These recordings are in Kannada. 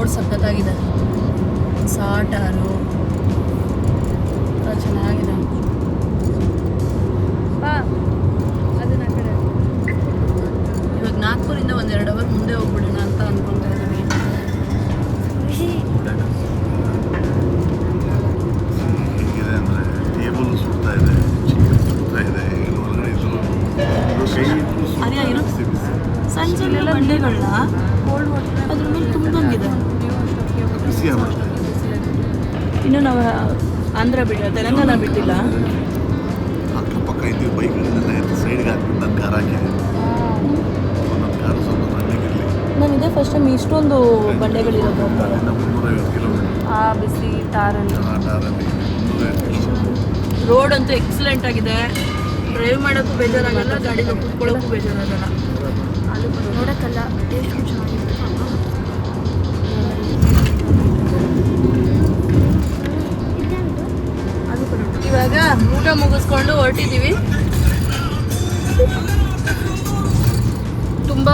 ರೋಡ್ ಸಖತ್ತಾಗಿದೆ, ಸಾಟಾರು ಚೆನ್ನಾಗಿದೆ. ಇವಾಗ ನಾಗ್ಪುರಿಂದ 1-2 ಅವರ್ ಮುಂದೆ ಹೋಗ್ಬಿಡೋಣ ಅಂತ ಅನ್ಕೊಳ್ತಾ ಇದ್ದೀವಿ. ಸಣ್ಣ ಸಣ್ಣ ಬಂಡೆಗಳನ್ನ ಅದ್ರ ಮೇಲೆ ತುಂಬಂಗಿದೆ. ಇನ್ನು ನಾವು ಆಂಧ್ರ ತೆಲಂಗಾಣ ಬಿಟ್ಟಿಲ್ಲ. ಅಕ್ಕಪಕ್ಕ ಇದ್ದೀವಿ ಬೈಕ್ಗಳನ್ನೆಲ್ಲ ಸೈಡ್ಗೆ ಹಾಕ್ಬಿಟ್ಟು ನನ್ನ ಕಾರ್ ಹಾಕಿದ್ದೀನಿ. ನನ್ನ ಕಾರು ಸ್ವಲ್ಪ ತಣ್ಣಗಿರಲಿ. ನನಗೆ ಫಸ್ಟ್ ಟೈಮ್ ಇಷ್ಟೊಂದು ಬಂಡೆಗಳಿರೋದು. 350 ಕಿಲೋಮೀಟರ್ ಆ ಬಿಸಿ ಟಾರಲ್ಲಿ. 350 ಕಿಲೋಮೀಟರ್. ರೋಡ್ ಅಂತೂ ಎಕ್ಸಲೆಂಟ್ ಆಗಿದೆ. ಡ್ರೈವ್ ಮಾಡೋಕ್ಕೂ ಬೇಜಾರಾಗಲ್ಲ, ಗಾಡಿಗೆ ಕೂತ್ಕೊಳ್ಳೋಕ್ಕೂ ಬೇಜಾರಾಗಲ್ಲ. ಅದು ನೋಡೋಕ್ಕಲ್ಲ, ಟೇಸ್ಟ್ ಚೆನ್ನಾಗಿದೆ. ಇವಾಗ ಊಟ ಮುಗಿಸ್ಕೊಂಡು ಹೊರಟಿದ್ದೀವಿ. ತುಂಬ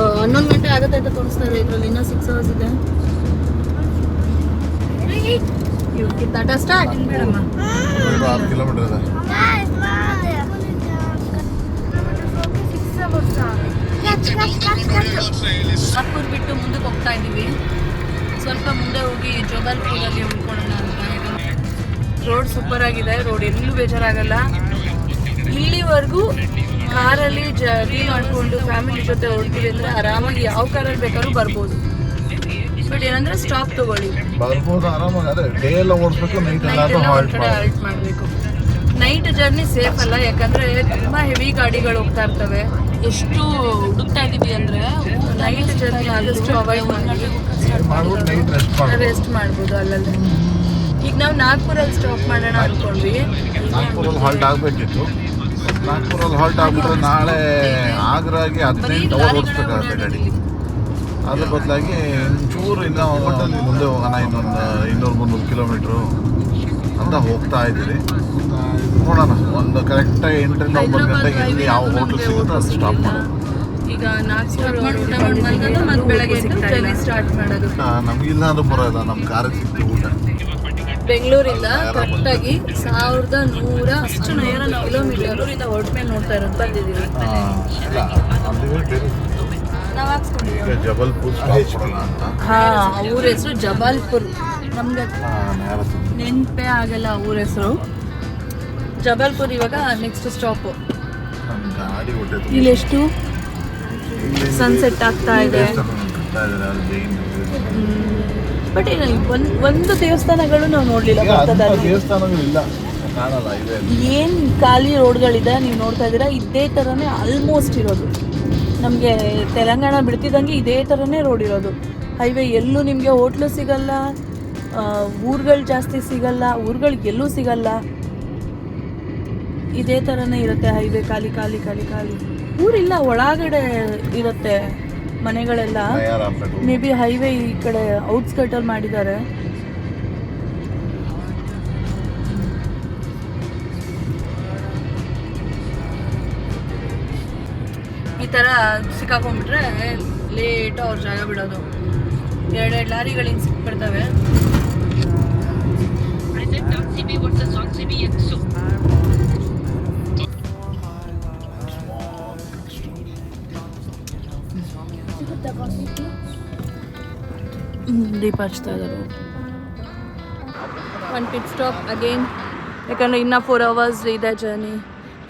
11 ಗಂಟೆ ಆಗುತ್ತೆ ಅಂತ ತೋರಿಸ್ತಾರೆ ಇದರಲ್ಲಿ. ಇನ್ನೂ 6 ಅವರ್ಸ್ ಇದೆ. ಟಾಟಾ ಸ್ಟಾರ್ಟ್ ಬೇಡಮ್ಮ. 6 ಕಿಲೋಮೀಟರ್ ಇದೆ. ನಾಗ್ಪುರ್ ಬಿಟ್ಟು ಮುಂದಕ್ಕೆ ಹೋಗ್ತಾ ಇದ್ದೀವಿ. ಸ್ವಲ್ಪ ಮುಂದೆ ಹೋಗಿ ಜೋಬಲ್ಪುರಲ್ಲಿ ಉಳ್ಕೊಳ್ಳೋಣ ಅಂತ. ರೋಡ್ ಸೂಪರ್ ಆಗಿದೆ, ರೋಡ್ ಎಲ್ಲೂ ಬೇಜಾರಾಗಲ್ಲ. ಇಲ್ಲಿವರೆಗೂ ಕಾರಲ್ಲಿ ಜರ್ನಿ ಮಾಡಿಕೊಂಡು ಫ್ಯಾಮಿಲಿ ಜೊತೆ ಹೊರಡ್ತೀವಿ ಅಂದರೆ ಆರಾಮಾಗಿ ಯಾವ ಕಾರಲ್ಲಿ ಬೇಕಾದ್ರೂ ಬರ್ಬೋದು. ಬಟ್ ಏನಂದ್ರೆ ಸ್ಟಾಪ್ ತಗೊಳ್ಳಿ, ಬರ್ಬೋದು ಆರಾಮಾಗಿ. ಅದೇ ಡೇ ಎಲ್ಲ ಓಡಿಸ್ಬೇಕು, ನೈಟ್ ಎಲ್ಲ ಹಾಲ್ಟ್ ಮಾಡಬೇಕು. ನೈಟ್ ಜರ್ನಿ ಸೇಫ್ ಅಲ್ಲ, ಯಾಕಂದ್ರೆ ತುಂಬ ಹೆವಿ ಗಾಡಿಗಳು ಹೋಗ್ತಾ ಇರ್ತವೆ. ಎಷ್ಟು ಹುಡುಕ್ತಾ ಇದೀವಿ ಅಂದ್ರೆ ನೈಟ್ ಜರ್ನಿ ಆದಷ್ಟು ಅವಾಯ್ಡ್ ಮಾಡಿ ರೆಸ್ಟ್ ಮಾಡ್ಬೋದು ಅಲ್ಲಲ್ಲಿ. ಈಗ ನಾವು ನಾಗ್ಪುರಲ್ಲಿ ಸ್ಟಾಪ್ ಮಾಡೋಣ ಅನ್ಕೊಂಡ್ವಿ. ನಾಗ್ಪುರಲ್ಲಿ ಹಾಲ್ಟ್ ಆಗಬೇಕಿತ್ತು. ನಾಗ್ಪುರಲ್ಲಿ ಹಾಲ್ಟ್ ಆಗ್ಬಿಟ್ರೆ ನಾಳೆ ಆಗ್ರಾಗಿ 18 ಅವರ್ ಓಡಿಸ್ಬೇಕಾಗುತ್ತೆ ಗಾಡಿ. ಅದ್ರ ಬದಲಾಗಿ ಒಂಚೂರು ಇನ್ನೂ ಮುಂದೆ ಹೋಗೋಣ, ಇನ್ನೊಂದು 200-300 ಕಿಲೋಮೀಟ್ರು ಅಂತ ಹೋಗ್ತಾ ಇದ್ದೀವಿ. ನೋಡೋಣ, ಒಂದು ಕರೆಕ್ಟಾಗಿ 8-9 ಗಂಟೆಗೆ ಇಲ್ಲಿ ಯಾವ ಹೋಟ್ಲ್ ಸಿಗುತ್ತೋ ಅದು ಸ್ಟಾಪ್ ಮಾಡೋದು. ಈಗ ನಾಗ್ಪುರ ಊಟ ಮಾಡ್ಕೊಂಡು ಮತ್ತೆ ಬೆಳಗ್ಗೆ ಜರ್ನಿ ಸ್ಟಾರ್ಟ್ ಮಾಡೋದು. ನಮಗಿಲ್ಲ ಅಂದ್ರೆ ಬರೋಲ್ಲ, ನಮ್ಮ ಕಾರಿಗೆ ಸಿಗ್ತೀವಿ ಊಟ. ಬೆಂಗಳೂರಿಂದ ಕರೆಕ್ಟಾಗಿ 1100 ಅಷ್ಟು ಕಿಲೋಮೀಟರ್ ಹೊರಟ ಮೇಲೆ ನೋಡ್ತಾ ಇರೋದು ಬಂದಿದ್ದೀವಿ. ನಾವು ಹಾಕ್ಸ್ಕೊಂಡಿದ್ದೀವಿ ಜಬಲ್ಪುರ್ ಅಂತ. ಊರ ಹೆಸರು ಜಬಲ್ಪುರ್. ನಮ್ಗೆ ನೆನಪೇ ಆಗಲ್ಲ ಊರ ಹೆಸರು. ಜಬಲ್ಪುರ್ ಇವಾಗ ನೆಕ್ಸ್ಟ್ ಸ್ಟಾಪು. ಇಲ್ಲೆಷ್ಟು ಸನ್ಸೆಟ್ ಆಗ್ತಾ ಇದೆ. ಬಟ್ ಒಂದು ದೇವಸ್ಥಾನಗಳು ನಾವು ನೋಡ್ಲಿಲ್ಲ. ಏನ್ ಖಾಲಿ ರೋಡ್ಗಳಿದೆ ನೀವು ನೋಡ್ತಾ ಇದ್ದೀರಾ, ಇದೇ ಥರನೇ ಆಲ್ಮೋಸ್ಟ್ ಇರೋದು. ನಮಗೆ ತೆಲಂಗಾಣ ಬಿಡ್ತಿದ್ದಂಗೆ ಇದೇ ಥರನೇ ರೋಡ್ ಇರೋದು. ಹೈವೇ ಎಲ್ಲೂ ನಿಮಗೆ ಹೋಟ್ಲು ಸಿಗಲ್ಲ, ಊರುಗಳು ಜಾಸ್ತಿ ಸಿಗಲ್ಲ, ಊರುಗಳಿಗೆ ಎಲ್ಲೂ ಸಿಗಲ್ಲ. ಇದೇ ಥರನೇ ಇರುತ್ತೆ ಹೈವೇ. ಖಾಲಿ ಖಾಲಿ ಖಾಲಿ ಖಾಲಿ. ಊರಿಲ್ಲ, ಒಳಗಡೆ ಇರುತ್ತೆ ಮನೆಗಳೆಲ್ಲ. ಮೇ ಬಿ ಹೈವೇ ಈ ಕಡೆ ಔಟ್ಸ್ಕರ್ಟಲ್ಲಿ ಮಾಡಿದ್ದಾರೆ. ಈ ಥರ ಸಿಕ್ಕಾಕೊಂಡ್ಬಿಟ್ರೆ ಲೇಟು ಅವ್ರ ಜಾಗ ಬಿಡೋದು. 2 ಲಾರಿಗಳಿಂದ ಸಿಕ್ಬಿಡ್ತವೆ. ದೀಪ ಹಚ್ತಾ ಇದ್ದಾರೆ. 1 ಪಿಟ್ ಸ್ಟಾಪ್ ಅಗೇನ್, ಯಾಕಂದರೆ ಇನ್ನೂ 4 ಅವರ್ಸ್ ಇದೆ ಜರ್ನಿ.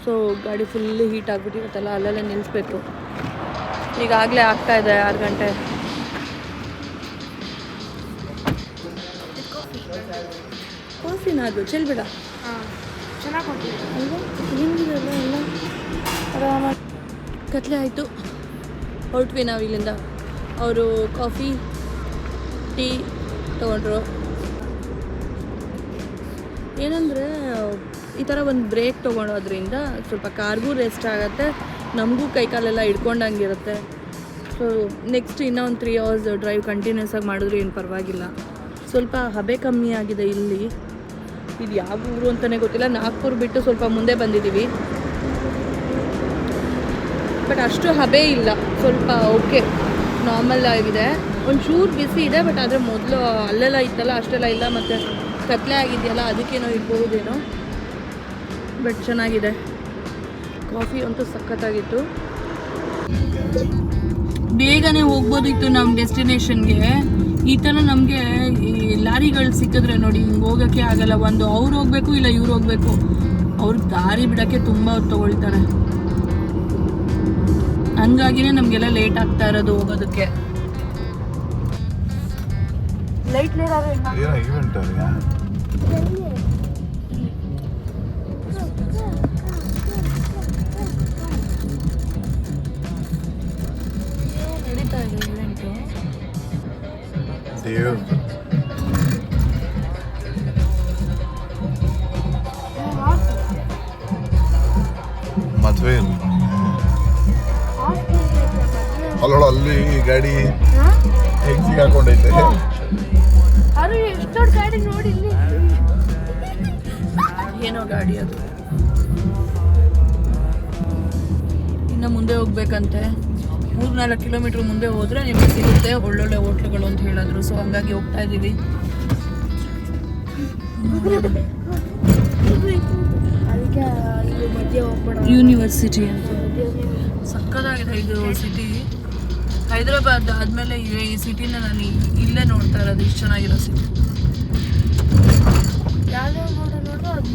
ಸೊ ಗಾಡಿ ಫುಲ್ ಹೀಟ್ ಆಗಿಬಿಟ್ಟಿರುತ್ತಲ್ಲ, ಅಲ್ಲೆಲ್ಲ ನಿಲ್ಲಿಸ್ಬೇಕು. ಈಗಾಗಲೇ ಆಗ್ತಾ ಇದೆ 6 ಗಂಟೆ. ಕಾಫಿನ ಅದು ಚೆಲ್ಬಿಡ ಚೆನ್ನಾಗಿ ಹಿಂಗಿದೆಲ್ಲ ಎಲ್ಲ ಆರಾಮಾಗಿ. ಕತ್ಲೆ ಆಯಿತು, ಹೊರಟ್ವಿ ನಾವು ಇಲ್ಲಿಂದ. ಅವರು ಕಾಫಿ ಟೀ ತೊಗೊಂಡ್ರು. ಏನಂದರೆ ಈ ಥರ ಒಂದು ಬ್ರೇಕ್ ತೊಗೊಳೋದ್ರಿಂದ ಸ್ವಲ್ಪ ಕಾರ್ಗೂ ರೆಸ್ಟ್ ಆಗುತ್ತೆ, ನಮಗೂ ಕೈಕಾಲೆಲ್ಲ ಹಿಡ್ಕೊಂಡಂಗಿರುತ್ತೆ. ಸೊ ನೆಕ್ಸ್ಟ್ ಇನ್ನೂ ಒಂದು 3 ಅವರ್ಸ್ ಡ್ರೈವ್ ಕಂಟಿನ್ಯೂಸ್ ಆಗಿ ಮಾಡಿದ್ರು ಏನು ಪರವಾಗಿಲ್ಲ. ಸ್ವಲ್ಪ ಹಬೆ ಕಮ್ಮಿ ಆಗಿದೆ ಇಲ್ಲಿ. ಇದು ಯಾವ ಊರು ಅಂತಲೇ ಗೊತ್ತಿಲ್ಲ. ನಾಗ್ಪುರ್ ಬಿಟ್ಟು ಸ್ವಲ್ಪ ಮುಂದೆ ಬಂದಿದ್ದೀವಿ, ಬಟ್ ಅಷ್ಟು ಹಬೆ ಇಲ್ಲ, ಸ್ವಲ್ಪ ಓಕೆ ನಾರ್ಮಲ್ ಆಗಿದೆ. ಒಂಚೂರು ಬಿಸಿ ಇದೆ, ಬಟ್ ಆದರೆ ಮೊದಲು ಅಲ್ಲೆಲ್ಲ ಇತ್ತಲ್ಲ ಅಷ್ಟೆಲ್ಲ ಇಲ್ಲ, ಮತ್ತು ಕತ್ಲೆ ಆಗಿದೆಯಲ್ಲ ಅದಕ್ಕೇನೋ ಇರ್ಬಹುದೇನೋ, ಬಟ್ ಚೆನ್ನಾಗಿದೆ. ಕಾಫಿ ಅಂತೂ ಸಖತ್ತಾಗಿತ್ತು. ಬೇಗನೆ ಹೋಗ್ಬೋದಿತ್ತು ನಮ್ಮ ಡೆಸ್ಟಿನೇಷನ್ಗೆ. ಈ ಥರ ನಮಗೆ ಈ ಲಾರಿಗಳು ಸಿಕ್ಕಿದ್ರೆ ನೋಡಿ ಹಿಂಗೆ ಹೋಗೋಕ್ಕೆ ಆಗಲ್ಲ. ಒಂದು ಅವ್ರು ಹೋಗಬೇಕು, ಇಲ್ಲ ಇವ್ರು ಹೋಗಬೇಕು. ಅವ್ರಿಗೆ ದಾರಿ ಬಿಡೋಕ್ಕೆ ತುಂಬ ಹೊತ್ತು ತೊಗೊಳ್ತಾರೆ. ಹಂಗಾಗಿನೇ ನಮಗೆಲ್ಲ ಲೇಟ್ ಆಗ್ತಾ ಇರೋದು ಹೋಗೋದಕ್ಕೆ. ಲೈಟ್ ಈವೆಂಟ್ ನಡೀತಾ ಇದೆ ಇವೆಂಟು. ಮದುವೆ ಅಲ್ಲೋಳ ಅಲ್ಲಿ ಗಾಡಿ ಹೆಂಗ್ ಸಿಗಾಕೊಂಡೈತೆ. ಅದು ಎಷ್ಟು ದೊಡ್ಡ ಗಾಡಿ ನೋಡಿ ಇಲ್ಲಿ. ಏನೋ ಗಾಡಿ ಅದು. ಇನ್ನು ಮುಂದೆ ಹೋಗ್ಬೇಕಂತೆ. 3-4 ಕಿಲೋಮೀಟ್ರ್ ಮುಂದೆ ಹೋದ್ರೆ ನಿಮಗೆ ಸಿಗುತ್ತೆ ಒಳ್ಳೊಳ್ಳೆ ಹೋಟ್ಲುಗಳು ಅಂತ ಹೇಳಿದ್ರು. ಸೊ ಹಂಗಾಗಿ ಹೋಗ್ತಾ ಇದ್ದೀವಿ. ಯೂನಿವರ್ಸಿಟಿ ಅಂತ ಸಕ್ಕತ್ತಾಗಿದೆ ಇದು ಸಿಟಿ. ಹೈದರಾಬಾದ್ ಆದಮೇಲೆ ಈ ಸಿಟಿನ ನಾನು ಇಲ್ಲೇ ನೋಡ್ತಾ ಇರೋದು. ಇಷ್ಟು ಚೆನ್ನಾಗಿರೋ ಸಿಟಿ. ಯಾವ್ಯಾವ ನೋಡ್ರು ಅದು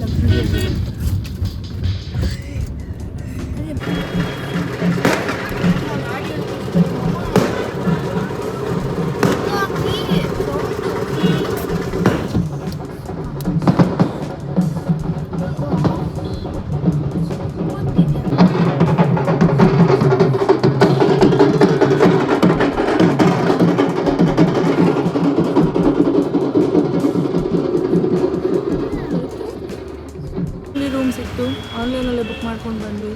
ರೂಮ್ ಸಿಕ್ತು. ಆನ್ಲೈನಲ್ಲೇ ಬುಕ್ ಮಾಡ್ಕೊಂಡು ಬಂದ್ವಿ.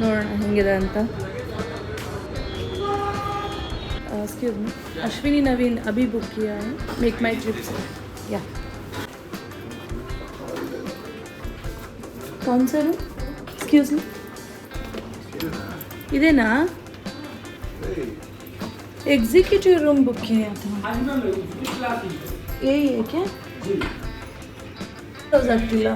ನೋಡೋಣ ಹೆಂಗಿದೆ ಅಂತ. एक्सक्यूज मी, अश्विनी नवीन अभी बुक किया है मेक माई ट्रिप्स. या कौन सा रूम? एक्सक्यूज मी, इधेना एग्जीक्यूटिव रूम बुक किया था. यही है क्या? ಆಗ್ತಿಲ್ಲ.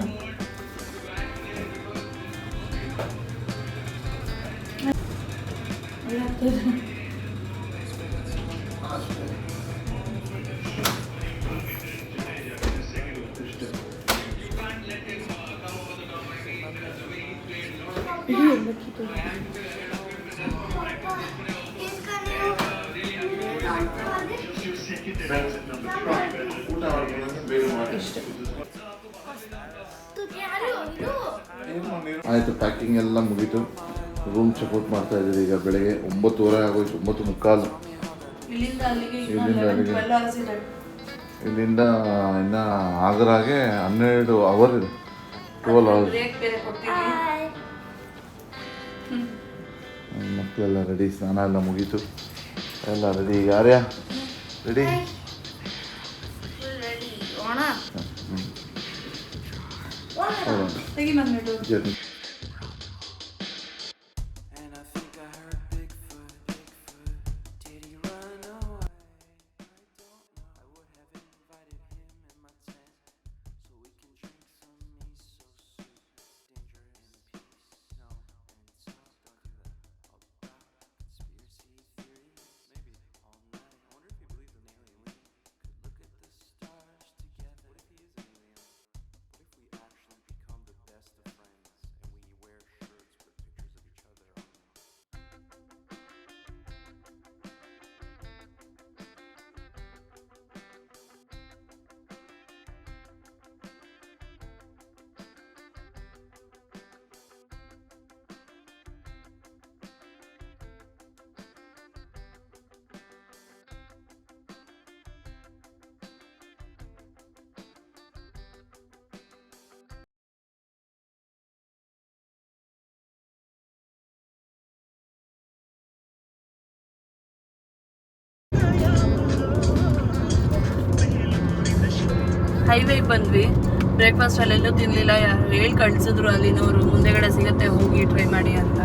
ಆಯಿತು, ಪ್ಯಾಕಿಂಗ್ ಎಲ್ಲ ಮುಗೀತು. ರೂಮ್ ಚೆಕ್ಔಟ್ ಮಾಡ್ತಾ ಇದ್ದೀವಿ. ಈಗ ಬೆಳಗ್ಗೆ 9:30 ಆಗೋಯ್ತು, 9:45. ಇಲ್ಲಿಂದ ಅಲ್ಲಿಗೆ ಇಲ್ಲಿಂದ ಇನ್ನು ಆಗ್ರಾಗೆ 12 ಅವರ್ ಇದೆ. 12 ಅವರ್ಸ್. ಮಕ್ಕಳೆಲ್ಲ ರೆಡಿ, ಸ್ನಾನ ಎಲ್ಲ ಮುಗೀತು, ಎಲ್ಲ ರೆಡಿ. ಈಗ ಆರ್ಯ ರೆಡಿ? ಜರ್ನಿ ಹೈವೇಗೆ ಬಂದ್ವಿ. ಬ್ರೇಕ್ಫಾಸ್ಟ್ ಅಲ್ಲೆಲ್ಲೂ ತಿನ್ನಲಿಲ್ಲ. ಹೇಳಿ ಕಳಿಸಿದ್ರು ಅಲ್ಲಿನವರು, ಮುಂದೆಗಡೆ ಸಿಗುತ್ತೆ ಹೋಗಿ ಟ್ರೈ ಮಾಡಿ ಅಂತ.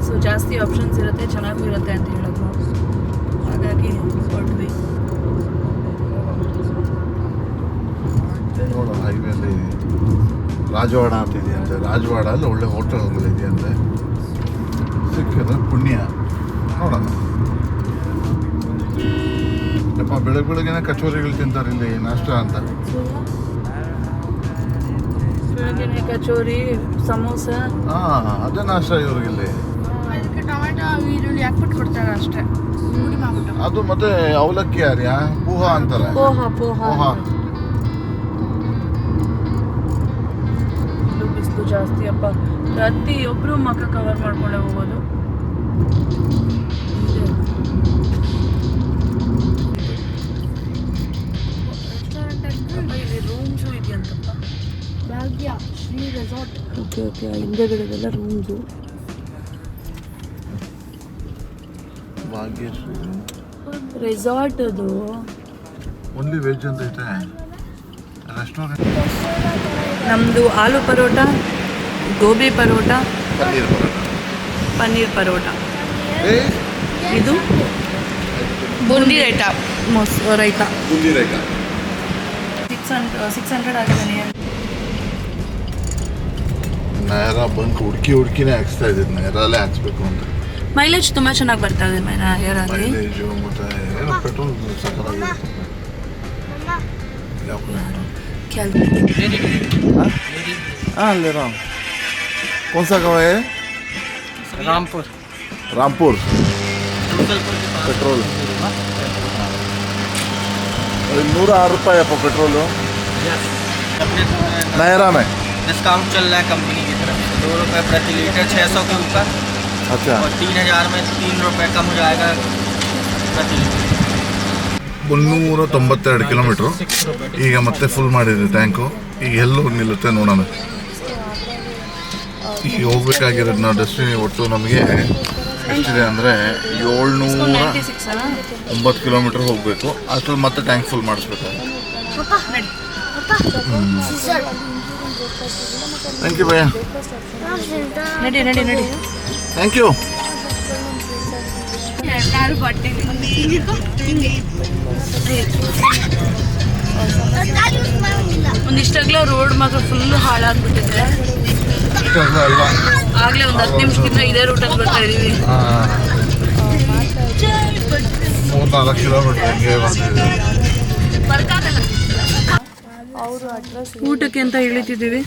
ಸೊ ಸೊ ಜಾಸ್ತಿ ಆಪ್ಷನ್ಸ್ ಇರುತ್ತೆ, ಚೆನ್ನಾಗೂ ಇರುತ್ತೆ ಅಂತ ಹೇಳಿದ್ರು. ಹಾಗಾಗಿ ಹೊರಟ್ವಿ. ನೋಡೋಣ ಹೈವೇಲಿ ರಾಜವಾಡ ಅಂತ ಇದೆಯಂತೆ. ರಾಜವಾಡ ಅಲ್ಲಿ ಒಳ್ಳೆ ಹೋಟೆಲ್ಗಳಿದೆಯಂತೆ, ಸಿಕ್ಕಿದ್ರೆ ಪುಣ್ಯ. ನೋಡೋಣ. ಯಪ್ಪ ಬೆಳಗ್ಗೆ ಕಚೋರಿಗಳು ತಿಂತಾರೆ ಇಲ್ಲಿ ನಾಷ್ಟ ಅಂತ. ಬೆಳಗ್ಗೆ ಕಚೋರಿ, ಸಮೋಸ, ಅದೇ ನಾಷ್ಟ ಇವ್ರಿಗಿಲ್ಲಿ. ಅದಕ್ಕೆ ಟೊಮೆಟೊ ಈರುಳ್ಳಿ ಹಾಕ್ಬಿಟ್ಟು ಕೊಡ್ತಾರೆ ಅಷ್ಟೇ, ಪುಡಿ ಮಾಡ್ಬಿಟ್ಟು. ಅದು ಮತ್ತೆ ಅವಲಕ್ಕಿ ಯಾರ್ಯಾ ಪೋಹ ಅಂತಾರೆ. ಪೋಹ ಬಿಸಿಲು ಜಾಸ್ತಿ ಅಪ್ಪ. ಪ್ರತಿಯೊಬ್ರು ಮಕ್ಕ ಕವರ್ ಮಾಡ್ಕೊಂಡೆ ಹೋಗೋದು. ಇಲ್ಲಿ ರೂಮ್ಸು ಇದೆಯಂತಪ್ಪ. ಭಾಗ್ಯ ಶ್ರೀ ರೆಸಾರ್ಟ್. ಓಕೆ ಹಿಂದೆಗಡೆದೆಲ್ಲ ರೂಮ್ಸು. ಭಾಗ್ಯಶ್ರೀ ರೆಸಾರ್ಟ್ ಅದು. ಓನ್ಲಿ ವೆಜ್ ಅಂತ ಐತೆ ರೆಸ್ಟೋರೆಂಟ್. ನಮ್ಮದು ಆಲೂ ಪರೋಟ, ಗೋಬಿ ಪರೋಟ, ಪನ್ನೀರ್ ಪರೋಟ. ಪನ್ನೀರ್ ಪರೋಟ. ಇದು ಬೂಂದಿ ರೈತ, ರೈತ ಬೂಂದಿ ರೈತ. 600 ಆಗಿದೆ. ನೈರ ಬಂಕ್ ಹುಡುಕಿನೇ ಹಾಕ್ಸ್ತಾ ಇದ್ದಿದ್ದು, ನೈರಲ್ಲೇ ಹಾಕ್ಸ್ಬೇಕು ಅಂತ. ಮೈಲೇಜ್ ತುಂಬ ಚೆನ್ನಾಗಿ ಬರ್ತಾ ಇದೆ ನೈರಲ್ಲಿ. ಮೈಲೇಜು ಮತ್ತೆ ಏನೋ ಪೆಟ್ರೋಲ್ ಸಕ್ಕತ್ತಾಗಿರುತ್ತೆ. हाँ ले रहा हूँ. कौन सा गाँव है? रामपुर. रामपुर. पेट्रोल 106 रुपये है पेट्रोल. नायरा में डिस्काउंट चल रहा है कंपनी की तरफ से, 2 रुपये प्रति लीटर 600 के ऊपर. अच्छा. और 3000 में 3 रुपये कम हो जाएगा प्रति लीटर. 392 ಕಿಲೋಮೀಟ್ರು. ಈಗ ಮತ್ತೆ ಫುಲ್ ಮಾಡಿದೆ ಟ್ಯಾಂಕು. ಈಗ ಎಲ್ಲೋಗಿ ನಿಲ್ಲುತ್ತೆ ನೋಡೋಣ. ಈಗ ಹೋಗ್ಬೇಕಾಗಿರೋದು ನಾವು ಡೆಸ್ಟಿನಿ ಒಟ್ಟು ನಮಗೆ ಎಷ್ಟಿದೆ ಅಂದರೆ 709 ಕಿಲೋಮೀಟ್ರ್ ಹೋಗಬೇಕು. ಅಷ್ಟರಲ್ಲಿ ಮತ್ತೆ ಟ್ಯಾಂಕ್ ಫುಲ್ ಮಾಡಿಸ್ಬೇಕು. ಥ್ಯಾಂಕ್ ಯು ಭಯ್ಯ. ನಡಿ ಥ್ಯಾಂಕ್ ಯು. ಒಂದಿಷ್ಟಾಗ್ಲೇ ರೋಡ್ ಮಾತ್ರ ಫುಲ್ ಹಾಳಾಗ್ಬಿಟ್ಟಿದೆ. ಅಲ್ಲ ಆಗ್ಲೇ ಒಂದು 10 ನಿಮಿಷಕ್ಕಿಂತ ಇದೇ ರೂಟಲ್ಲಿ ಬರ್ತಾ ಇದೀವಿ. 3-4 ಕಿಲೋಮೀಟ್ರ್ ಹಂಗೆ ಬರ್ತಿದೆ. ಊಟಕ್ಕೆ ಅಂತ ಇಳಿತಿದ್ದೀವಿ.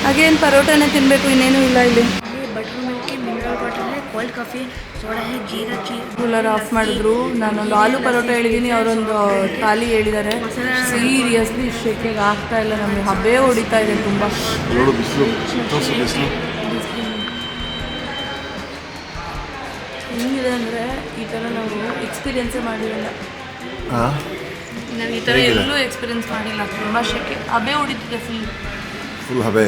ಹಾಗೇನು ಪರೋಟನೇ ತಿನ್ನಬೇಕು, ಇನ್ನೇನು ಇಲ್ಲ ಇಲ್ಲಿ. Butter milk, mineral water, cold coffee, soda, jeera cooler off ಮಾಡಿದ್ರು. ನಾನೊಂದು ಆಲೂ ಪರೋಟ ಹೇಳಿದ್ದೀನಿ, ಅವರೊಂದು ಥಾಲಿ ಹೇಳಿದ್ದಾರೆ. ಸೀರಿಯಸ್ಲಿ ಶೆಕೆಗೆ ಆಗ್ತಾ ಇಲ್ಲ ನಮಗೆ, ಹಬ್ಬೆ ಹೊಡಿತಾ ಇದೆ ತುಂಬ. ಬಿಸಿಲು ಹೆಂಗಿದೆ ಅಂದರೆ ಈ ಥರ ನಾವು ಎಕ್ಸ್ಪೀರಿಯೆನ್ಸೇ ಮಾಡಿರಲ್ಲ. ಹಾಂ, ನಾವು ಈ ಥರ ಎಲ್ಲೂ ಎಕ್ಸ್ಪೀರಿಯೆನ್ಸ್ ಮಾಡಿಲ್ಲ. ತುಂಬ ಶೆಕೆ, ಹಬ್ಬೆ ಹೊಡಿತಿದೆ ಫುಲ್ ಹಬೆ.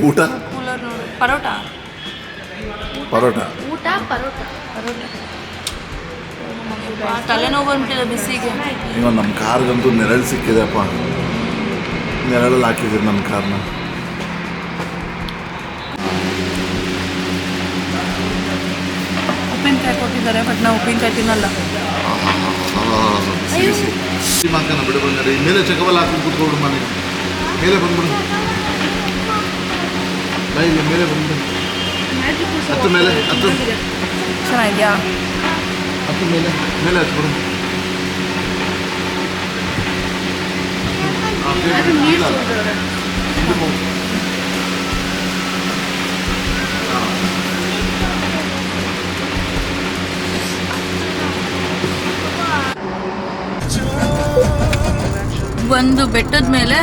ಊಟ ಕೂಲರ್ ನೋಡಿ. ಪರೋಟ ತಲೆನೋವು ಬಂದ್ಬಿಟ್ಟಿದೆ ಬಿಸಿಗೆ. ಈಗ ನಮ್ಮ ಕಾರ್ಗಂತೂ ನೆರಳು ಸಿಕ್ಕಿದೆಪ್ಪ. ನೆರಳಲ್ಲಿ ಹಾಕಿದ್ದೀರಿ ನನ್ನ ಕಾರ್ನ. ಉಪ್ಪಿನಕಾಯಿ ಕೊಟ್ಟಿದ್ದಾರೆ, ಬಟ್ ನಾವು ಉಪ್ಪಿನಕಾಯಿ ತಿನ್ನಲ್ಲ. ಮಾಕನ ಬಿಡು ಬಂದರೆ ಮೇಲೆ ಚಕವಲ್ಲ ಹಾಕೊಂಡು ಕೂತ್ಕೊಂಡು ಮನೆಗೆ ಮೇಲೆ ಬಂದ್ಬಿಡು. ಇಲ್ಲಿ ಮೇಲೆ ಬಂದ್ಬಿಡು. ಹತ್ತು ಮೇಲೆ ಹತ್ತು ಚೆನ್ನಾಗಿದೆಯಾ? ಹತ್ತು ಮೇಲೆ ಹತ್ಬಿಡು. ಒಂದು ಬೆಟ್ಟದ ಮೇಲೆ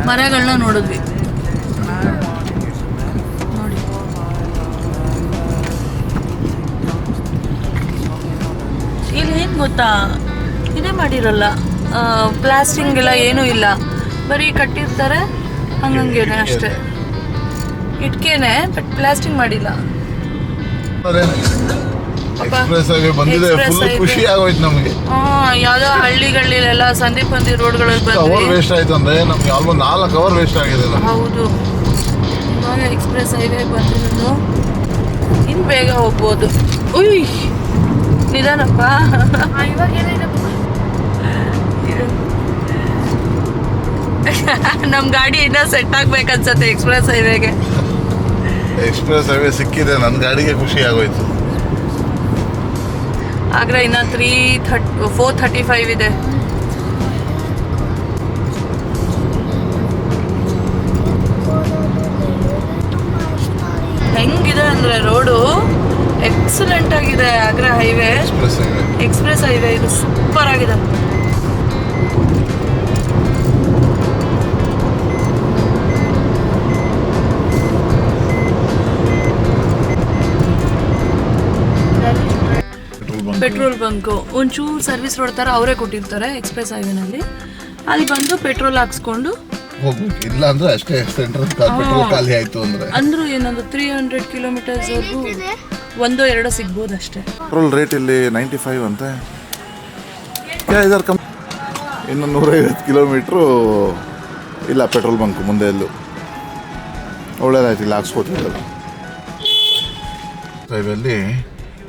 ಮರಗಳನ್ನ ನೋಡಿದ್ವಿ. ನೋಡಿ, ಇಲ್ಲಿ ಏನು ಗೊತ್ತಾ, ಇದೇ ಮಾಡಿರಲ್ಲ, ಪ್ಲಾಸ್ಟಿಂಗ್ ಎಲ್ಲ ಏನೂ ಇಲ್ಲ, ಬರೀ ಕಟ್ಟಿರ್ತಾರೆ ಹಂಗಂಗೇನೆ ಅಷ್ಟೇ. ಇಟ್ಕೇನೆ, ಬಟ್ ಪ್ಲಾಸ್ಟಿಂಗ್ ಮಾಡಿಲ್ಲ. ಎಕ್ಸ್ಪ್ರೆಸ್ ಹೈವೇ ಬಂದಿದೆ, ಫುಲ್ ಖುಷಿ ಆಗೋಯ್ತು ನಮಗೆ. ಯಾವ್ದೋ ಹಳ್ಳಿಗಳಿಲೆಲ್ಲ ಸಂಧಿ ಪಂದಿ ರೋಡ್ಗಳಲ್ಲಿ ಅವರ್ ಬಂದ್ವಿ. ವೇಸ್ಟ್ ಆಯ್ತು ಅಂದ್ರೆ ನಮ್ಗೆ ಆಲ್ಮೋಸ್ಟ್ 4 ಅವರ್ ವೇಸ್ಟ್ ಆಗಿದೆ. ಹೌದು, ಇವಾಗ ಎಕ್ಸ್ಪ್ರೆಸ್ ಹೈವೇ ಬಂದಿರೋದು, ಇನ್ನು ಬೇಗ ಹೋಗ್ಬೋದು. ಉಯ್ ನಿಧಾನಪ್ಪ. ಇವಾಗ ಏನಿದೆ ನಮ್ಮ ಗಾಡಿ ಇನ್ನೂ ಸೆಟ್ ಆಗ್ಬೇಕನ್ಸತ್ತೆ ಎಕ್ಸ್ಪ್ರೆಸ್ ಹೈವೇಗೆ. ಎಕ್ಸ್ಪ್ರೆಸ್ ಹೈವೇ ಸಿಕ್ಕಿದೆ, ನನ್ನ ಗಾಡಿಗೆ ಖುಷಿ ಆಗೋಯ್ತು. ಆಗ್ರಾ ಇನ್ನ 435 ಇದೆ. ಹೆಂಗಿದೆ ಅಂದ್ರೆ ರೋಡು ಎಕ್ಸಲೆಂಟ್ ಆಗಿದೆ. ಆಗ್ರಾ ಹೈವೇ, ಎಕ್ಸ್ಪ್ರೆಸ್ ಹೈವೇ ಇದು ಸೂಪರ್ ಆಗಿದೆ. ಪೆಟ್ರೋಲ್ ಬಂಕು ಒಂಚೂರು ಸರ್ವಿಸ್ ರೋಡ್ ಥರ ಅವರೇ ಕೊಟ್ಟಿರ್ತಾರೆ ಎಕ್ಸ್ಪ್ರೆಸ್ ಹೈವೇನಲ್ಲಿ. ಅಲ್ಲಿ ಬಂದು ಪೆಟ್ರೋಲ್ ಹಾಕ್ಸ್ಕೊಂಡು ಹೋಗ್ಬೇಕು. ಇಲ್ಲ ಅಂದ್ರೆ ಅಷ್ಟೇ, ಸೆಂಟ್ರಲ್ ಪೆಟ್ರೋಲ್ ಖಾಲಿ ಆಯ್ತು ಅಂದ್ರೆ ಅಂದ್ರೂ ಏನೊಂದು 300 ಕಿಲೋಮೀಟರ್ಸ್ವರೆಗೂ 1-2 ಸಿಗ್ಬೋದು ಅಷ್ಟೇ. ಪೆಟ್ರೋಲ್ ರೇಟ್ ಇಲ್ಲಿ 95 ಅಂತೆ. ಇದರ ಇನ್ನು 150 ಕಿಲೋಮೀಟ್ರು ಇಲ್ಲ ಪೆಟ್ರೋಲ್ ಬಂಕ್ ಮುಂದೆ ಎಲ್ಲೂ. ಒಳ್ಳೇದಾಯ್ತು, ಇಲ್ಲಿ ಹಾಕ್ಸ್ಕೊಟ್ಟಿದ್ದಲ್ಲ. ಹೈವೇಲಿ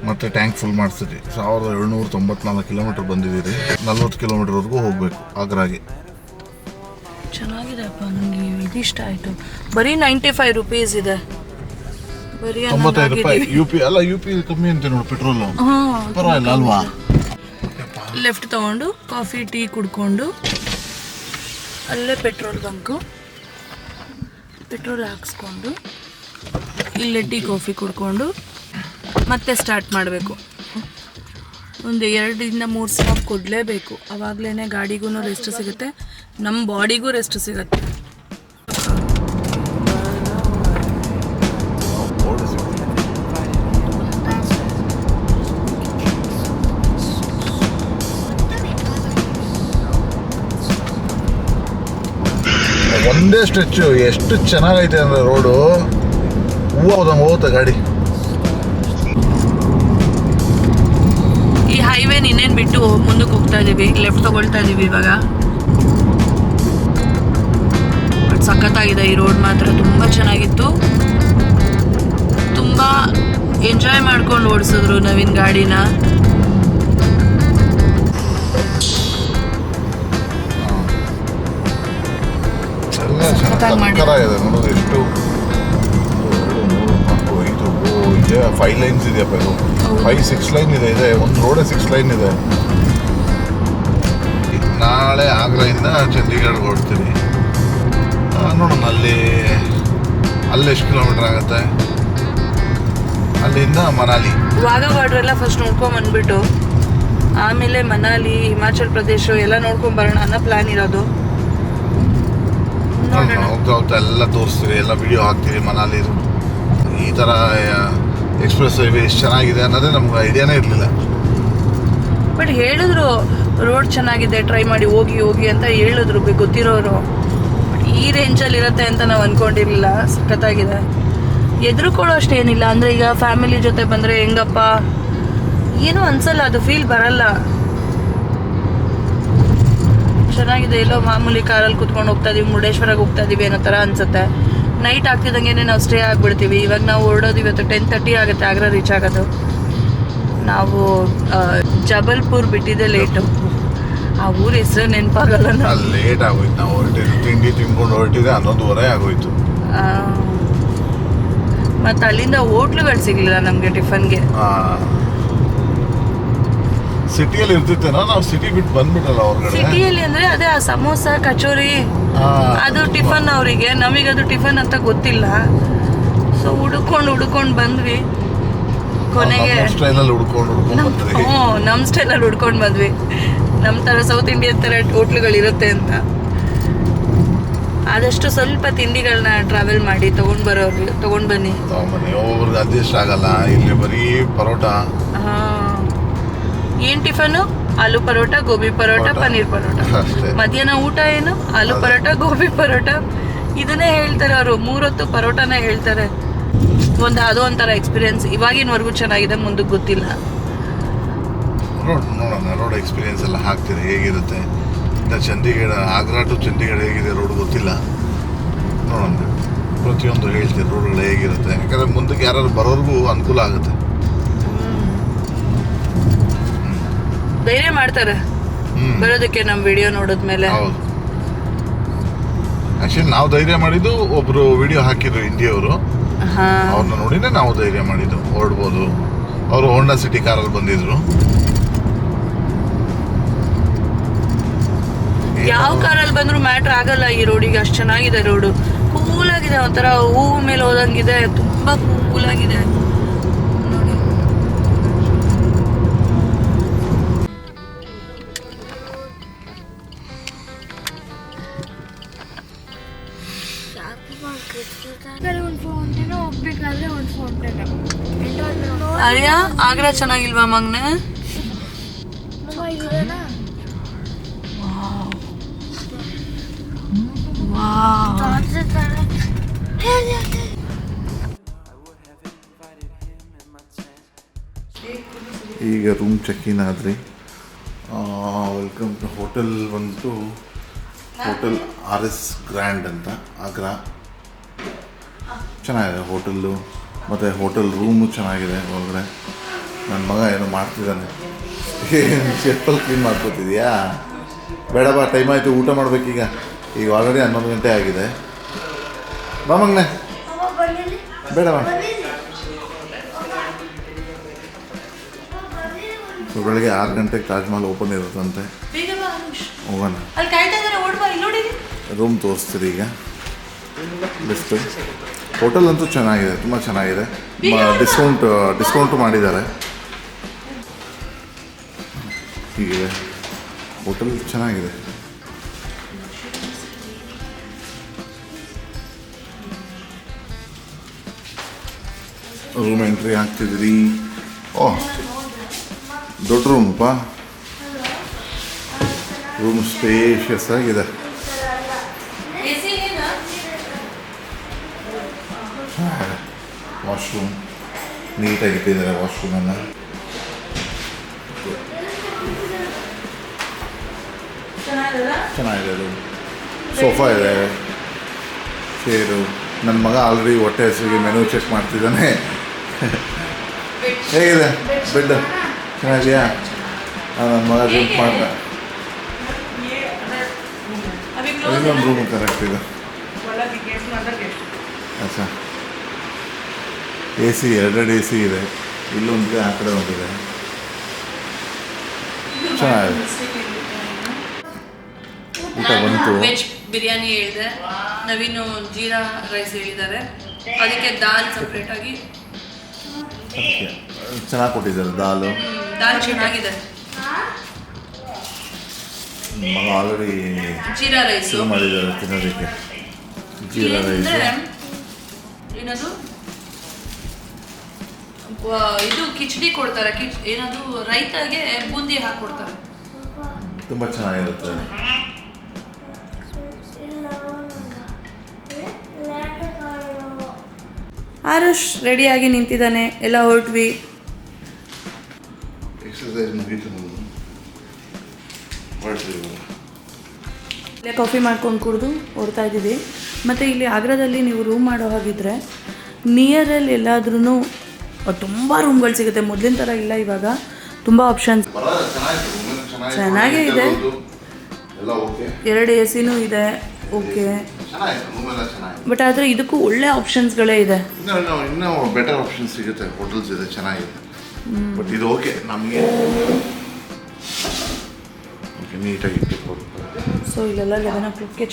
ಮತ್ತೆ ಟ್ಯಾಂಕ್ ಫುಲ್ ಮಾಡಿಸಿದ್ರಿ. 1794 ಕಿಲೋಮೀಟರ್ ಬಂದಿದ್ದೀರಿ. 40 ಕಿಲೋಮೀಟರ್ವರೆಗೂ ಹೋಗಬೇಕು ಆಗ್ರಾಗೆ. ಚೆನ್ನಾಗಿದೆ ಅಪ್ಪ, ನನಗೆ ಇದಿಷ್ಟ ಆಯಿತು. ಬರೀ 95 ರೂಪೀಸ್ ಇದೆ. ಬರೀ 95 ರೂಪಾಯಿ. UP ಅಲ್ಲ, UP ಕಮ್ಮಿ ಅಂತ ನೋಡಿ ಪೆಟ್ರೋಲು. ಪರವಾಗಿಲ್ಲ ಅಲ್ವಾ? ಲೆಫ್ಟ್ ತಗೊಂಡು ಕಾಫಿ ಟೀ ಕುಡ್ಕೊಂಡು ಅಲ್ಲೇ ಪೆಟ್ರೋಲ್ ಬಂಕು, ಪೆಟ್ರೋಲ್ ಹಾಕ್ಸ್ಕೊಂಡು ಇಲ್ಲೇ ಟೀ ಕಾಫಿ ಕುಡ್ಕೊಂಡು ಮತ್ತೆ ಸ್ಟಾರ್ಟ್ ಮಾಡಬೇಕು. ಒಂದು 2-3 ಸ್ಟಾಪ್ ಕೊಡಲೇಬೇಕು. ಆವಾಗಲೇ ಗಾಡಿಗೂ ರೆಸ್ಟ್ ಸಿಗುತ್ತೆ, ನಮ್ಮ ಬಾಡಿಗೂ ರೆಸ್ಟ್ ಸಿಗುತ್ತೆ. ಒಂದೇ ಸ್ಟ್ರೆಚ್ಚು ಎಷ್ಟು ಚೆನ್ನಾಗೈತೆ ಅಂದರೆ ರೋಡು ಹೂವು ಹೋದಂಗೆ ಹೋಗುತ್ತೆ ಗಾಡಿ. ಈ ಹೈವೇ ಇನ್ನೇನು ಬಿಟ್ಟು ಮುಂದಕ್ಕೆ ಹೋಗ್ತಾ ಇದೀವಿ, ಲೆಫ್ಟ್ ತಗೊಳ್ತಾ ಇದೀವಿ ಇವಾಗ. ಬಟ್ ಸಖತ್ತಾಗಿದೆ ಈ ರೋಡ್ ಮಾತ್ರ, ತುಂಬ ಚೆನ್ನಾಗಿತ್ತು. ತುಂಬ ಎಂಜಾಯ್ ಮಾಡ್ಕೊಂಡು ಓಡಿಸಿದ್ರು ನವೀನ್ ಗಾಡಿನ. ಸಕ್ಕತ್ತಾಗಿದೆ ನೋಡೋದು. ಎಷ್ಟು 5 ಲೈನ್ಸ್ ಇದೆಯಪ್ಪ. ಇದು 5-6 ಲೈನ್ ಇದೆ. ಒಂದು ರೋಡೇ 6 ಲೈನ್ ಇದೆ. ನಾಳೆ ಆಗ್ರಾಯಿಂದ ಚಂಡೀಗಢ ಹೊರಡ್ತೀನಿ. ನೋಡೋಣ ಅಲ್ಲಿ ಎಷ್ಟು ಕಿಲೋಮೀಟರ್ ಆಗುತ್ತೆ. ಅಲ್ಲಿಂದ ಮನಾಲಿ, ವಾಘಾ ಬಾರ್ಡ್ರ್ ಎಲ್ಲ ಫಸ್ಟ್ ನೋಡ್ಕೊಂಡ್ ಬಂದ್ಬಿಟ್ಟು ಆಮೇಲೆ ಮನಾಲಿ, ಹಿಮಾಚಲ್ ಪ್ರದೇಶ ಎಲ್ಲ ನೋಡ್ಕೊಂಡ್ ಬರೋಣ ಅನ್ನೋ ಪ್ಲಾನ್ ಇರೋದು. ಹೋಗ್ತಾ ಹೋಗ್ತಾ ಎಲ್ಲ ತೋರಿಸ್ತೀವಿ, ಎಲ್ಲ ವಿಡಿಯೋ ಹಾಕ್ತೀವಿ ಮನಾಲಿದು. ಈ ಥರ ಎಕ್ಸ್ಪ್ರೆಸ್ ಹೈವೇ ಎಷ್ಟು ಚೆನ್ನಾಗಿದೆ ಅನ್ನೋದೇ ನಮ್ಗೆ ಐಡಿಯಾನೇ ಇರಲಿಲ್ಲ. ಬಟ್ ಹೇಳಿದ್ರು ರೋಡ್ ಚೆನ್ನಾಗಿದೆ, ಟ್ರೈ ಮಾಡಿ ಹೋಗಿ ಅಂತ ಹೇಳಿದ್ರು ಗೊತ್ತಿರೋರು. ಬಟ್ ಈ ರೇಂಜಲ್ಲಿ ಇರುತ್ತೆ ಅಂತ ನಾವು ಅಂದ್ಕೊಂಡಿರಲಿಲ್ಲ. ಸಖತ್ತಾಗಿದೆ. ಎದುರುಕೊಳ್ಳೋ ಅಷ್ಟೇನಿಲ್ಲ. ಅಂದರೆ ಈಗ ಫ್ಯಾಮಿಲಿ ಜೊತೆ ಬಂದರೆ ಹೆಂಗಪ್ಪ ಏನೂ ಅನ್ಸಲ್ಲ, ಅದು ಫೀಲ್ ಬರಲ್ಲ. ಚೆನ್ನಾಗಿದೆ. ಎಲ್ಲೋ ಮಾಮೂಲಿ ಕಾರಲ್ಲಿ ಕುತ್ಕೊಂಡು ಹೋಗ್ತಾ ಇದೀವಿ, ಮುರುಡೇಶ್ವರಕ್ಕೆ ಹೋಗ್ತಾ ಇದೀವಿ ಅನ್ನೋ ಥರ ಅನ್ಸುತ್ತೆ. ನೈಟ್ ಆಗ್ತಿದ್ದಂಗೆ ನಾವು ಸ್ಟೇ ಆಗಿಬಿಡ್ತೀವಿ. ಇವಾಗ ನಾವು ಹೊರಡೋದು ಇವತ್ತು 10:30 ಆಗುತ್ತೆ ಆಗ್ರಾ ರೀಚ್ ಆಗೋದು. ನಾವು ಜಬಲ್ಪುರ್ ಬಿಟ್ಟಿದ್ದೆ ಲೇಟು. ಆ ಊರ ಹೆಸರು ನೆನಪಾಗಲ್ಲ. ಲೇಟ್ ಆಗೋಯ್ತು. ನಾವು ಹೊರಟಿದ್ದು ತಿಂಡಿ ತಿನ್ಕೊಂಡು ಹೊರಟಿದೆ 11:30 ಆಗೋಯ್ತು. ಮತ್ತು ಅಲ್ಲಿಂದ ಹೋಟ್ಲುಗಳು ಸಿಗಲಿಲ್ಲ ನಮಗೆ ಟಿಫನ್ಗೆ. ಸಿಟಿಯಲ್ಲಿ ಇರ್ತಿತ್ತೇನೋ, ನಾವು ಸಿಟಿ ಬಿಟ್ಟು ಬಂದ್ಬಿಟ್ಟಲ್ಲ ಹೊರಗಡೆ. ಸಿಟಿಯಲ್ಲಿ ಅಂದರೆ ಅದೇ ಆ ಸಮೋಸ ಕಚೋರಿ ಅದು ಟಿಫನ್ ಅವರಿಗೆ, ನಮಗದು ಟಿಫನ್ ಅಂತ ಗೊತ್ತಿಲ್ಲ. ಸೊ ಹುಡ್ಕೊಂಡು ಬಂದ್ವಿ. ಕೊನೆಗೆ ನಮ್ಮ ಸ್ಟೈಲಲ್ಲಿ ಹುಡ್ಕೊಂಡು ಬಂದ್ವಿ. ನಮ್ಮ ಥರ ಸೌತ್ ಇಂಡಿಯನ್ ಥರ ಹೋಟ್ಲುಗಳಿರುತ್ತೆ ಅಂತ. ಆದಷ್ಟು ಸ್ವಲ್ಪ ತಿಂಡಿಗಳನ್ನ ಟ್ರಾವೆಲ್ ಮಾಡಿ ತಗೊಂಡು ಬನ್ನಿ. ಒಬ್ಬೊಬ್ರಿಗೆ ಅಡ್ಜಸ್ಟ್ ಆಗಲ್ಲ. ಇಲ್ಲಿ ಬರೀ ಪರೋಟ. ಏನ್ ಟಿಫನು? ಆಲೂ ಪರೋಟ, ಗೋಬಿ ಪರೋಟ, ಪನ್ನೀರ್ ಪರೋಟ. ಮಧ್ಯಾಹ್ನ ಊಟ ಏನು? ಆಲೂ ಪರೋಟ, ಗೋಬಿ ಪರೋಟ. ಇದನ್ನೇ ಹೇಳ್ತಾರೆ ಅವರು. 3 ಹೊತ್ತು ಪರೋಟನೇ ಹೇಳ್ತಾರೆ. ಅದು ಒಂಥರ ಎಕ್ಸ್ಪೀರಿಯನ್ಸ್. ಇವಾಗಿನವರೆಗೂ ಚೆನ್ನಾಗಿದೆ, ಮುಂದಕ್ಕೆ ಗೊತ್ತಿಲ್ಲ. ನೋಡೋಣ ರೋಡ್ ಎಕ್ಸ್ಪೀರಿಯನ್ಸ್ ಎಲ್ಲ ಹಾಕ್ತೀರಿ ಹೇಗಿರುತ್ತೆ. ಇನ್ನು ಚಂಡೀಗಢ, ಆಗ್ರಾ ಟು ಚಂಡೀಗಢ ಹೇಗಿದೆ ರೋಡ್ ಗೊತ್ತಿಲ್ಲ, ನೋಡೋಣ. ಪ್ರತಿಯೊಂದು ಹೇಳ್ತೀರಿ ರೋಡ್ಗಳು ಹೇಗಿರುತ್ತೆ, ಯಾಕಂದರೆ ಮುಂದಕ್ಕೆ ಯಾರು ಬರೋರ್ಗೂ ಅನುಕೂಲ ಆಗುತ್ತೆ. ಧೈರ್ಯ ಮಾಡ್ತಾರೆ ಬರೋದಕ್ಕೆ ನಮ್ಮ ವಿಡಿಯೋ ನೋಡಿದ್ಮೇಲೆ. ಹೌದು, ಆ್ಯಕ್ಚುಲಿ ನಾವು ಧೈರ್ಯ ಮಾಡಿದ್ದು ಒಬ್ಬರು ವಿಡಿಯೋ ಹಾಕಿದ್ರು ಇಂಡಿಯವರು, ಅವ್ರನ್ನ ನೋಡಿನೇ ನಾವು ಧೈರ್ಯ ಮಾಡಿದ್ದು ಹೊರಡ್ಬೋದು. ಅವರು ಹೋಂಡಾ ಸಿಟಿ ಕಾರಲ್ಲಿ ಬಂದಿದ್ರು. ಯಾವ ಕಾರಲ್ಲಿ ಬಂದ್ರು ಮ್ಯಾಟ್ರ್ ಆಗಲ್ಲ ಈ ರೋಡಿಗೆ. ಅಷ್ಟು ಚೆನ್ನಾಗಿದೆ ರೋಡು, ಕೂಲ್ ಆಗಿದೆ, ಒಂಥರ ಹೂವು ಮೇಲೆ ಹೋದಂಗಿದೆ, ತುಂಬಾ ಕೂಲ್ ಆಗಿದೆ ನೋಡಿ. ಒಂದು ಫೌಂಟೇನು ಹೋಗ್ಬೇಕಾದ್ರೆ ಒಂದು ಫೌಂಟೇನು ಅಯ್ಯ ಆಗ್ರಾ ಚೆನ್ನಾಗಿಲ್ವಾ ಮಗ್ನೆ? ಈಗ ರೂಮ್ ಚೆಕ್ ಇನ್ ಆದ್ರಿ. ವೆಲ್ಕಮ್ ಟು ಹೋಟೆಲ್ ಬಂದು ಹೋಟೆಲ್ RS ಗ್ರ್ಯಾಂಡ್ ಅಂತ ಆಗ್ರಾ. ಚೆನ್ನಾಗಿದೆ ಹೋಟೆಲ್ಲು, ಮತ್ತು ಹೋಟೆಲ್ ರೂಮು ಚೆನ್ನಾಗಿದೆ. ಒಳಗಡೆ ನನ್ನ ಮಗ ಏನೋ ಮಾಡ್ತಿದ್ದಾನೆ. ಚಪ್ಪಲ್ ಕ್ಲೀನ್ ಮಾಡ್ಕೊತಿದ್ಯಾ? ಬೇಡ ಬಾ, ಟೈಮ್ ಆಯಿತು, ಊಟ ಮಾಡಬೇಕೀಗ. ಈಗ ಆಲ್ರೆಡಿ 11 ಗಂಟೆ ಆಗಿದೆ. ಬಾ ಮಗನೆ, ಬೇಡ ಬಾ. ಸೊ ಬೆಳಗ್ಗೆ 6 ಗಂಟೆಗೆ ತಾಜ್ ಮಹಲ್ ಓಪನ್ ಇರುತ್ತಂತೆ, ಹೋಗೋಣ. ರೂಮ್ ತೋರಿಸ್ತೀರಿ ಈಗ. ಬೆಸ್ಟ್ ಹೋಟೆಲ್ ಅಂತೂ ಚೆನ್ನಾಗಿದೆ, ತುಂಬ ಚೆನ್ನಾಗಿದೆ. ಡಿಸ್ಕೌಂಟು ಮಾಡಿದ್ದಾರೆ. ಹೀಗೆ ಹೋಟೆಲ್ ಚೆನ್ನಾಗಿದೆ. Room entry ಆಗ್ತಿದ್ರಿ. ಓಹ್, ದೊಡ್ಡ ರೂಮಪ್ಪ. ರೂಮ್ ಸ್ಪೇಷಿಯಸ್ ಆಗಿದೆ. ವಾಶ್ರೂಮ್ ನೀಟಾಗಿ ಇಟ್ಟಿದ್ದಾರೆ. ವಾಶ್ರೂಮನ್ನು ಚೆನ್ನಾಗಿದೆ. ಅದು ಸೋಫಾ ಇದೆ, ಚೇರು. ನನ್ನ ಮಗ ಆಲ್ರೆಡಿ ಹೊಟ್ಟೆ ಹಸಿವಿಗೆ ಮೆನು ಚೆಕ್ ಮಾಡ್ತಿದ್ದಾನೆ. ಹೇಗಿದೆ ಬೆಡ್? ಚೆನ್ನಾಗಿದೆಯಾ? ನನ್ನ ಮಗ ಜಂಪ್ ಮಾಡ್ದ. ಇನ್ನೊಂದು ರೂಮು ಕರೆಕ್ಟ್ ಇದೆ. ಅಚ್ಚಾ, AC 2 AC ಇದೆ. ಇಲ್ಲೊಂದಿದೆ, ಆ ಕಡೆ ಒಂದಿದೆ. ಚೆನ್ನಾಗಿದೆ. ಊಟ ಬಂತು. ವೆಜ್ ಬಿರಿಯಾನಿ ಹೇಳಿದೆ, ನವೀನು ಜೀರಾ ರೈಸ್ ಹೇಳಿದ್ದಾರೆ, ಅದಕ್ಕೆ ದಾಲ್ ಸಪ್ರೇಟ್ ಆಗಿ ಚೆನ್ನಾಗಿ ಕೊಟ್ಟಿದ್ದಾರೆ. ದಾಲ್ ಚೆನ್ನಾಗಿದೆ. ಮಗ ಆಲ್ರೆಡಿ ಜೀರಾ ರೈಸ್ ಮಾಡಿದ್ದಾರೆ ತಿನ್ನೋದಕ್ಕೆ. ಜೀರಾ ರೈಸ್ ಏನದು ಇದು ಕಿಚಡಿ ಕೊಡ್ತಾರೆ. ಏನದು ರೈತಾಗೆ ಬೂಂದಿ ಹಾಕೊಡ್ತಾರೆ, ತುಂಬ ಚೆನ್ನಾಗಿರುತ್ತೆ. ಆರುಷ್ ರೆಡಿಯಾಗಿ ನಿಂತಿದ್ದಾನೆ. ಎಲ್ಲ ಹೊರಟ್ವಿ. ಎಕ್ಸರ್ಸೈಸ್ ಮುಗೀತು. ಇಲ್ಲೇ ಕಾಫಿ ಮಾಡ್ಕೊಂಡು ಕುಡಿದು ಹೊರಡ್ತಾ ಇದ್ದೀವಿ. ಮತ್ತು ಇಲ್ಲಿ ಆಗ್ರಾದಲ್ಲಿ ನೀವು ರೂಮ್ ಮಾಡೋ ಹಾಗಿದ್ರೆ ನಿಯರಲ್ಲಿ ಎಲ್ಲಾದ್ರೂ ತುಂಬ ರೂಮ್ಗಳು ಸಿಗುತ್ತೆ. ಮೊದಲಿನ ಥರ ಇಲ್ಲ, ಇವಾಗ ತುಂಬ ಆಪ್ಷನ್ಸ್ ಚೆನ್ನಾಗೇ ಇದೆ. 2 AC ಇದೆ, ಓಕೆ. ಬಟ್ ಆದರೆ ಇದಕ್ಕೂ ಒಳ್ಳೆ ಆಪ್ಷನ್ಸ್ಗಳೇ ಇದೆ. ಇನ್ನೂ ಬೆಟರ್ ಆಪ್ಷನ್ಸ್ ಸಿಗುತ್ತೆ. ಹೋಟೆಲ್ಸ್ ಇದೆ, ಚೆನ್ನಾಗಿದೆ. ಬಟ್ ಇದು ಓಕೆ ನಮಗೆ. ಓಕೆ, ನೀಟಾಗಿ ಇಟ್ಕೊಡ್ತಾರೆ. ಸೊ ಇಲ್ಲೆಲ್ಲ 11 o'clockಗೆ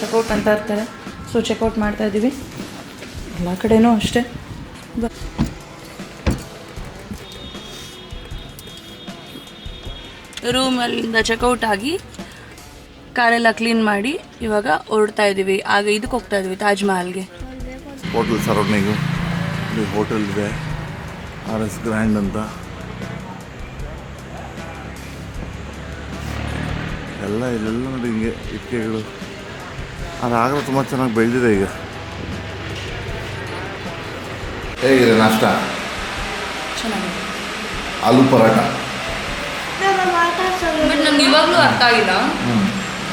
ಚೆಕ್ಔಟ್ ಅಂತ ಇರ್ತಾರೆ. ಸೊ ಚೆಕ್ಔಟ್ ಮಾಡ್ತಾ ಇದ್ದೀವಿ. ಎಲ್ಲ ಕಡೆನೂ ಅಷ್ಟೇ. ರೂಮಲ್ಲಿಂದ ಚೆಕ್ಔಟ್ ಆಗಿ ಕಾರೆಲ್ಲ ಕ್ಲೀನ್ ಮಾಡಿ ಇವಾಗ ಹೊರಡ್ತಾ ಇದ್ದೀವಿ. ಆಗ ಇದಕ್ಕೆ ಹೋಗ್ತಾ ಇದ್ದೀವಿ, ತಾಜ್ ಮಹಲ್ಗೆ. ಹೋಟೆಲ್ ಸರೌಂಡಿಂಗು ಇಲ್ಲಿ ಹೋಟೆಲ್ ಇದೆ, RS ಗ್ರ್ಯಾಂಡ್ ಅಂತ. ಎಲ್ಲ ಇಲ್ಲೆಲ್ಲ ನೋಡಿ ಹಿಂಗೆ ಇಟ್ಟಿಗೆಗಳು. ಅದು ಆಗಲೂ ತುಂಬ ಚೆನ್ನಾಗಿ ಬೆಳೆದಿದೆ ಈಗ. ಹೇಗಿದೆ ನಾಷ್ಟ? ಚೆನ್ನಾಗಿದೆ. ಆಲೂ ಪರಾಟ ಬಟ್ ನಂಗೆ ಇವಾಗಲೂ ಅರ್ಥ ಆಗಿಲ್ಲ.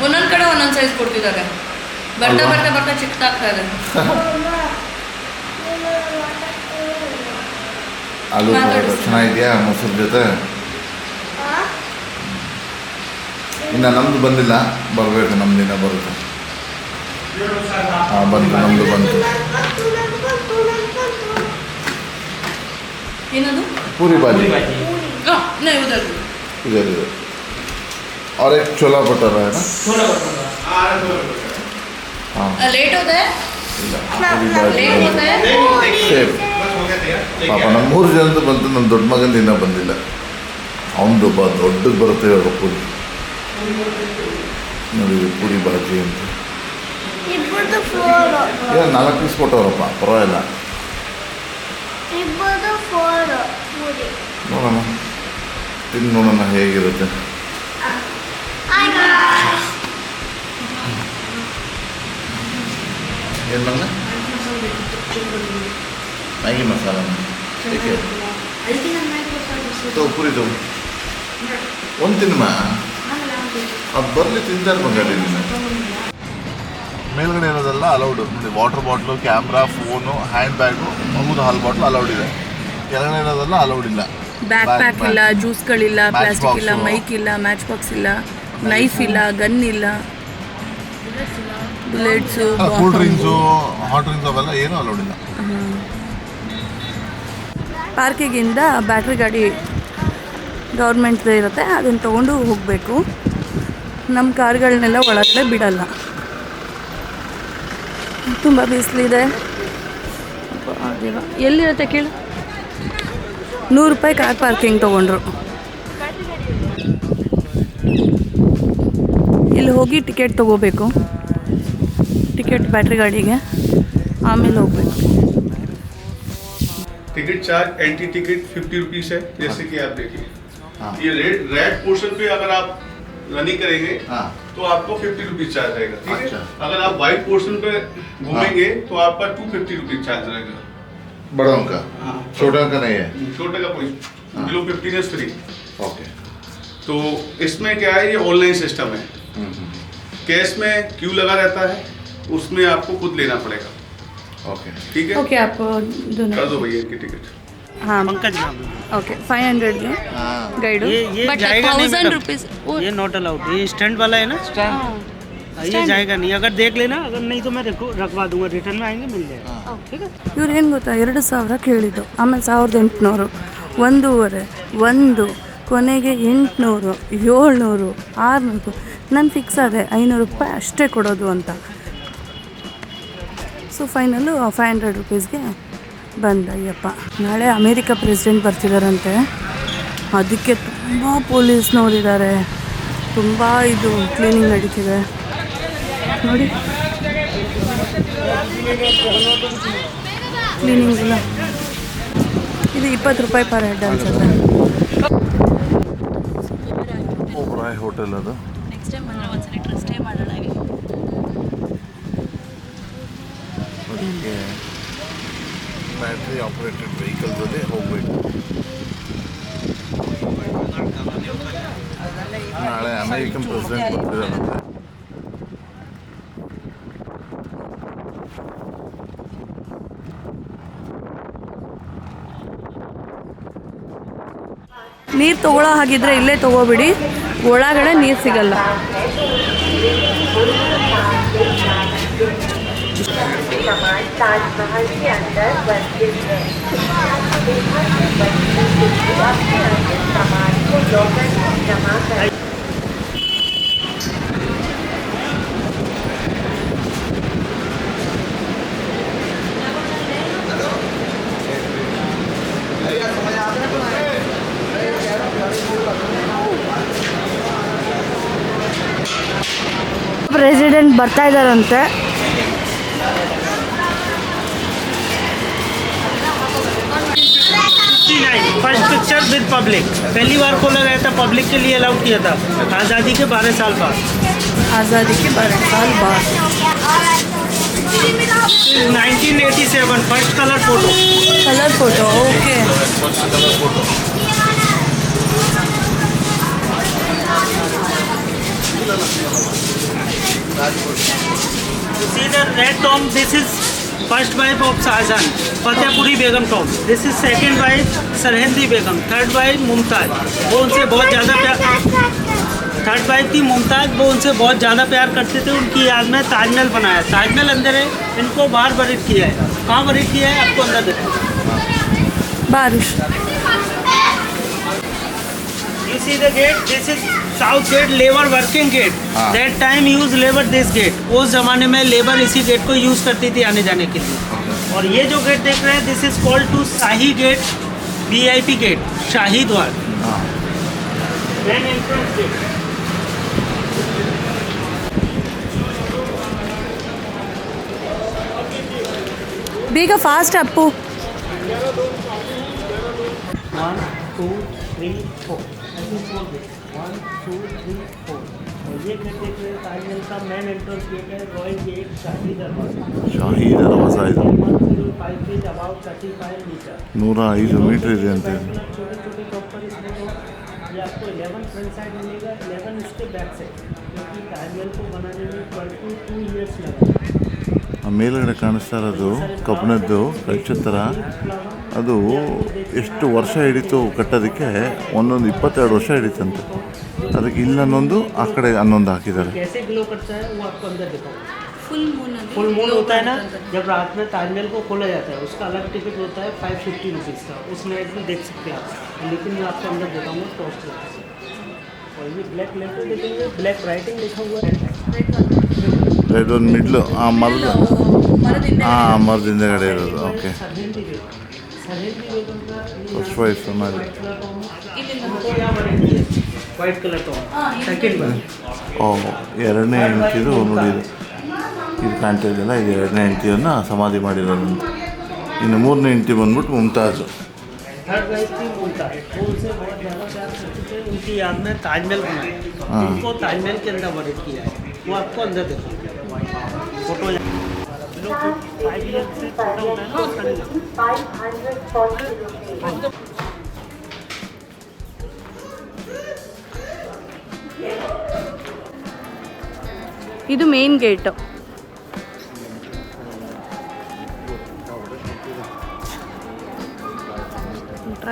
ಒಂದೊಂದು ಕಡೆ ಒಂದೊಂದು ಸೈಜ್ ಕೊಡ್ತಿದ್ದಾರೆ. ಬರ್ತಾ ಬರ್ತಾ ಬರ್ತಾ ಚಿಕ್ಕದಾಗ್ತಾ ಇದೆ. ಆಲೂ ಪರೋಟ ಚೆನ್ನಾಗಿದೆಯಾ ಮೊಸರು ಜೊತೆ? ಇನ್ನು ನಮ್ಮದು ಬಂದಿಲ್ಲ, ಬರಬೇಕು, ನಮ್ದಿನ ಬರುತ್ತೆ. ಹಾಂ ಬಂತು, ನಮ್ಮದು ಬಂತು. ಏನದು? पूरी भाजी नहीं उधर इधर इधर और एक छोला भटूरा है ना? हाँ लेट होता है? पूरी भाजी ಸೇಮ್. ಪಾಪ ನಮ್ಮ 3 ಜನದ್ದು ಬಂತು, ನಮ್ಮ ದೊಡ್ಡ ಮಗಂದು ಇನ್ನೂ ಬಂದಿಲ್ಲ. ಅವನದು ದೊಡ್ಡದು ಬರುತ್ತೆ ಇವಾಗ ಪೂರಿ. ನೋಡಿ ಪೂರಿ ಭಾಜಿ ಅಂತ ಏನು 4 ಪೀಸ್ ಕೊಟ್ಟವರಪ್ಪ, ಪರವಾಗಿಲ್ಲ. ನೋಡೋಣ, ತಿಂದು ನೋಡೋಣ ಹೇಗಿರುತ್ತೆ. ಏನು ಬಂದ ಮ್ಯಾಗಿ ಮಸಾಲ ಏಕೆ ತಗೋ ಪೂರಿ ತಗೋ ಒಂದು ತಿನ್ನಮ್ಮ, ಅದು ಬರಲಿ ತಿಂತಾರೆ ಬಂಗಾರಿ. ಮೇಲ್ಗಡೆ ಇರೋದೆಲ್ಲ ಅಲೌಡು ನೋಡಿ. Water bottle, camera, phone, hand bag, ಮಗುದು ಹಾಲು ಬಾಟ್ಲು ಅಲೌಡ್ ಇದೆ. ಕೆಳಗಡೆ ಇರೋದೆಲ್ಲ ಅಲೌಡ್ ಇಲ್ಲ. ಬ್ಯಾಕ್ ಪ್ಯಾಕ್ ಇಲ್ಲ, ಜ್ಯೂಸ್ಗಳಿಲ್ಲ, ಪ್ಲಾಸ್ಟಿಕ್ ಇಲ್ಲ, ಮೈಕ್ ಇಲ್ಲ, ಮ್ಯಾಚ್ ಬಾಕ್ಸ್ ಇಲ್ಲ, ನೈಫ್ ಇಲ್ಲ, ಗನ್ ಇಲ್ಲ, bullets, cool drinks, hot drinks ಅವೆಲ್ಲ ಏನೂ ಅಲೌಡ್ ಇಲ್ಲ. ಪಾರ್ಕಿಗಿಂದ ಬ್ಯಾಟ್ರಿ ಗಾಡಿ ಗೌರ್ಮೆಂಟ್ದೇ ಇರುತ್ತೆ, ಅದನ್ನು ತೊಗೊಂಡು ಹೋಗಬೇಕು. ನಮ್ಮ ಕಾರ್ಗಳನ್ನೆಲ್ಲ ಒಳಗಡೆ ಬಿಡಲ್ಲ. ತುಂಬ ಬಿಸಿಲಿದೆ. ಎಲ್ಲಿರುತ್ತೆ ಕೇಳು. 100 ರೂಪಾಯಿ ಕಾರ್ ಪಾರ್ಕಿಂಗ್ ತೊಗೊಂಡ್ರು. ಇಲ್ಲಿ ಹೋಗಿ ಟಿಕೆಟ್ ತೊಗೋಬೇಕು. ಟಿಕೆಟ್ ಬ್ಯಾಟ್ರಿ ಗಾಡಿಗೆ, ಆಮೇಲೆ ಹೋಗ್ಬೇಕು. Ticket charge entry ticket 50 rupees है, जैसे कि आप देखिए। हाँ। ये रेड पोर्शन पे अगर आप रनिंग करेंगे हाँ। तो आपको 50 रुपीज़ चार्ज रहेगा, ठीक अच्छा। है। अगर आप व्हाइट पोर्शन पे घूमेंगे तो आपका 250 रुपीज़ चार्ज रहेगा। बड़ों का, हाँ। छोटों का नहीं है। छोटे का कोई हाँ। Below 15 free. ओके। तो इसमें क्या है, ये ऑनलाइन सिस्टम है। कैश में क्यू लगा रहता है, उसमें आपको खुद लेना पड़ेगा। ओके ठीक है, ಓಕೆ ಅಪ್ಪ कर दो भैया इनकी टिकट। ಹಾಂ पंकज नाम है। ಓಕೆ 500ಗೆ हाँ ಗೈಡು. ये ಬಟ್ जाएगा नहीं 1000 मैडम। रुपीज़ ये नॉट अलाउड। ये स्टैंड वाला है ना, ये जाएगा नहीं। अगर देख लेना, अगर नहीं तो मैं रखवा दूंगा, रिटर्न में आएंगे मिल जाएगा। ಇವ್ರು ಏನು ಗೊತ್ತಾ, 2000 ಕೇಳಿದ್ದು, ಆಮೇಲೆ 1800, 1,500, 1, ಕೊನೆಗೆ 800, 700, 600. ನಾನು ಫಿಕ್ಸ್ ಆದೆ 500 ರೂಪಾಯಿ ಅಷ್ಟೇ ಕೊಡೋದು ಅಂತ. ಸೊ ಫೈನಲ್ಲು 500 ರೂಪೀಸ್ಗೆ ಬಂದ. ಅಯ್ಯಪ್ಪ, ನಾಳೆ ಅಮೇರಿಕಾ ಪ್ರೆಸಿಡೆಂಟ್ ಬರ್ತಿದ್ದಾರಂತೆ, ಅದಕ್ಕೆ ತುಂಬ ಪೊಲೀಸ್ನವರಿದ್ದಾರೆ, ತುಂಬ ಇದು ಕ್ಲೀನಿಂಗ್ ನಡೀತಿದೆ ನೋಡಿ. ಕ್ಲೀನಿಂಗ್ ಇಲ್ಲ. ಇದು 20 ರೂಪಾಯಿ ಪರ್ ಹೆಡ್ ಅನ್ಸುತ್ತೆ. ಓಬ್ರಾಯ್ ಹೋಟೆಲ್ ಅದು. ನೆಕ್ಸ್ಟ್ ಟೈಮ್ ಬಂದರೆ ಒಂದ್ಸರಿ ಸ್ಟೇ ಮಾಡೋಣ. ಹೀಗೆ ಬ್ಯಾಟ್ರಿ ಆಪರೇಟೆಡ್ ವೆಹಿಕಲ್ಸಲ್ಲಿ ಹೋಗಬೇಕು. ನಾಳೆ ಅಮೇರಿಕನ್ ಪ್ರೆಸಿಡೆಂಟ್ ಬರ್ತಿದ್ದಾರಂತೆ. ನೀರು ತೊಗೊಳ್ಳೋ ಹಾಗಿದ್ರೆ ಇಲ್ಲೇ ತೊಗೋಬಿಡಿ, ಒಳಗಡೆ ನೀರು ಸಿಗಲ್ಲ. ताजमहल के अंदर मंदिर है। सामान को लॉकर में जमा कर ಪ್ರೆಸಿಡೆಂಟ್ ಬರ್ತಾ ಇದ್ದಾರಂತೆ. फर्स्ट पिक्चर विद पब्लिक, पहली बार खोला गया था, पब्लिक के लिए अलाउड किया था आज़ादी के 12 साल बाद। आज़ादी के 12 साल बाद 1987 first colour photo. Colour photo, okay. You see the red tomb, this is first wife of Shahjahan, Fatehpuri Begum tomb. This is second wife Sirhindi Begum, third wife Mumtaz. वो उनसे बहुत ज़्यादा प्यार, थर्ड वाइफ थी मुमताज, वो उनसे बहुत ज़्यादा प्यार करते थे. उनकी याद में ताजमहल बनाया. ताजमहल अंदर है, इनको बाहर बरीड किया है. कहाँ बरीड किया है आपको अंदर देखो. बारिश. You see the gate, this is south gate, labour working gate. That time use labour this gate. उस ज़माने में लेबर इसी गेट को यूज़ करती थी आने जाने के लिए. और ये जो गेट देख रहे हैं, दिस इज कॉल्ड टू शाही गेट, VIP गेट, शाही द्वार. Then entrance gate. ಬೇಗ ಫಾಸ್ಟ್ ಅಪ್ಪು. 1 2 3 4 ऐसे 4 गेट. 1 2 3 4. और ये गेट देख रहे हैं, ताजमहल का मेन एंट्रेंस गेट है, रॉयल गेट, शाही दरवाजा. ಶಾಹಿ ದರವಾಜ ಇದು 105 feet, about 35 मीटर. 105 ಮೀಟರ್ ಇದೆ ಅಂತ ಹೇಳಿ. छोटे छोटे प्रॉपर इसमें तो ये आपको 11 फ्रंट साइड मिलेगा, 11 इसके बैक साइड, क्योंकि ताजमहल को बनाने में 22 ईयर्स लगा. ಆ ಮೇಲ್ಗಡೆ ಕಾಣಿಸ್ತಾ ಇರೋದು ಕಬ್ಬಿಣದ್ದು ಕಚ್ಚು ಥರ. ಅದು ಎಷ್ಟು ವರ್ಷ ಹಿಡಿತು ಕಟ್ಟೋದಕ್ಕೆ? ಒಂದೊಂದು 22 ವರ್ಷ ಹಿಡಿತಂತೆ. ಅದಕ್ಕೆ ಇಲ್ಲೊಂದು ಆ ಕಡೆ ಹನ್ನೊಂದು ಹಾಕಿದ್ದಾರೆ. कैसे ग्लो करता है वो आपको अंदर दिखाऊं. Full Moon. फुल मून होता है ना, जब रात में ताजमहल को खोला जाता है, उसका अलग टिकट होता है 550 रुपीज़ का. उस नाइट में देख सकते हैं आप. लेकिन मैं आपको अंदर दिखाऊंगा कॉस्ट. और ये ब्लैक लेटर देखेंगे, ब्लैक राइटिंग लिखा हुआ है. ರೆಡ್ ಒಂದು ಮಿಡ್ಲು ಆ ಮರದ ಮರದಿಂದ ಮರದ ಹಿಂದೆಗಡೆ ಇರೋದು. ಓಕೆ, सरहिंदी बेगम, सरहिंदी बेगम का ಫಸ್ಟ್ ವೈಫ್ ಸಮಾಧಿ. वाइट कलर का सेकंड वन. ಓ, ಎರಡನೇ ಹೆಂಡತಿದು ನೋಡಿ ಇದು ಕಾಣ್ತಾ ಇದೆಯಲ್ಲ, ಇದು ಎರಡನೇ ಹೆಂಡತಿಯನ್ನು ಸಮಾಧಿ ಮಾಡಿರೋದು. ಇನ್ನು ಮೂರನೇ ಹೆಂಡತಿ ಬಂದ್ಬಿಟ್ಟು ಮುಮ್ತಾಜು. थर्ड वाइफ थी मुमताज, वो उनसे बहुत ज़्यादा प्यार करते थे. उनकी याद में ताजमहल बनाया, उनको ताजमहल के अंदर बरीड किया है. वो आपको अंदर देखो फोटो. 5 ईयर से छोटा होता है ना, उसका नहीं देखो. 540 rupees. ಇದು ಮೇನ್ ಗೇಟ್.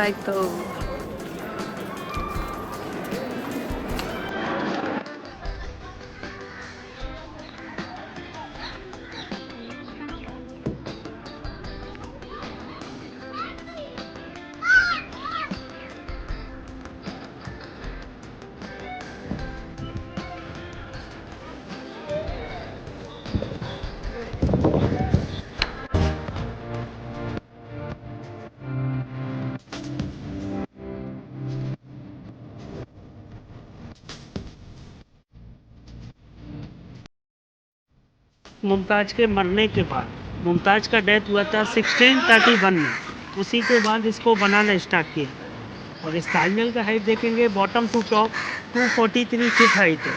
ಆಯ್ತು. मुमताज़ के मरने के बाद, मुमताज़ का डेथ हुआ था 1631 में. उसी के बाद इसको बनाना स्टार्ट किया. और इस ताजमहल का हाइट देखेंगे, bottom to top 243 feet height है.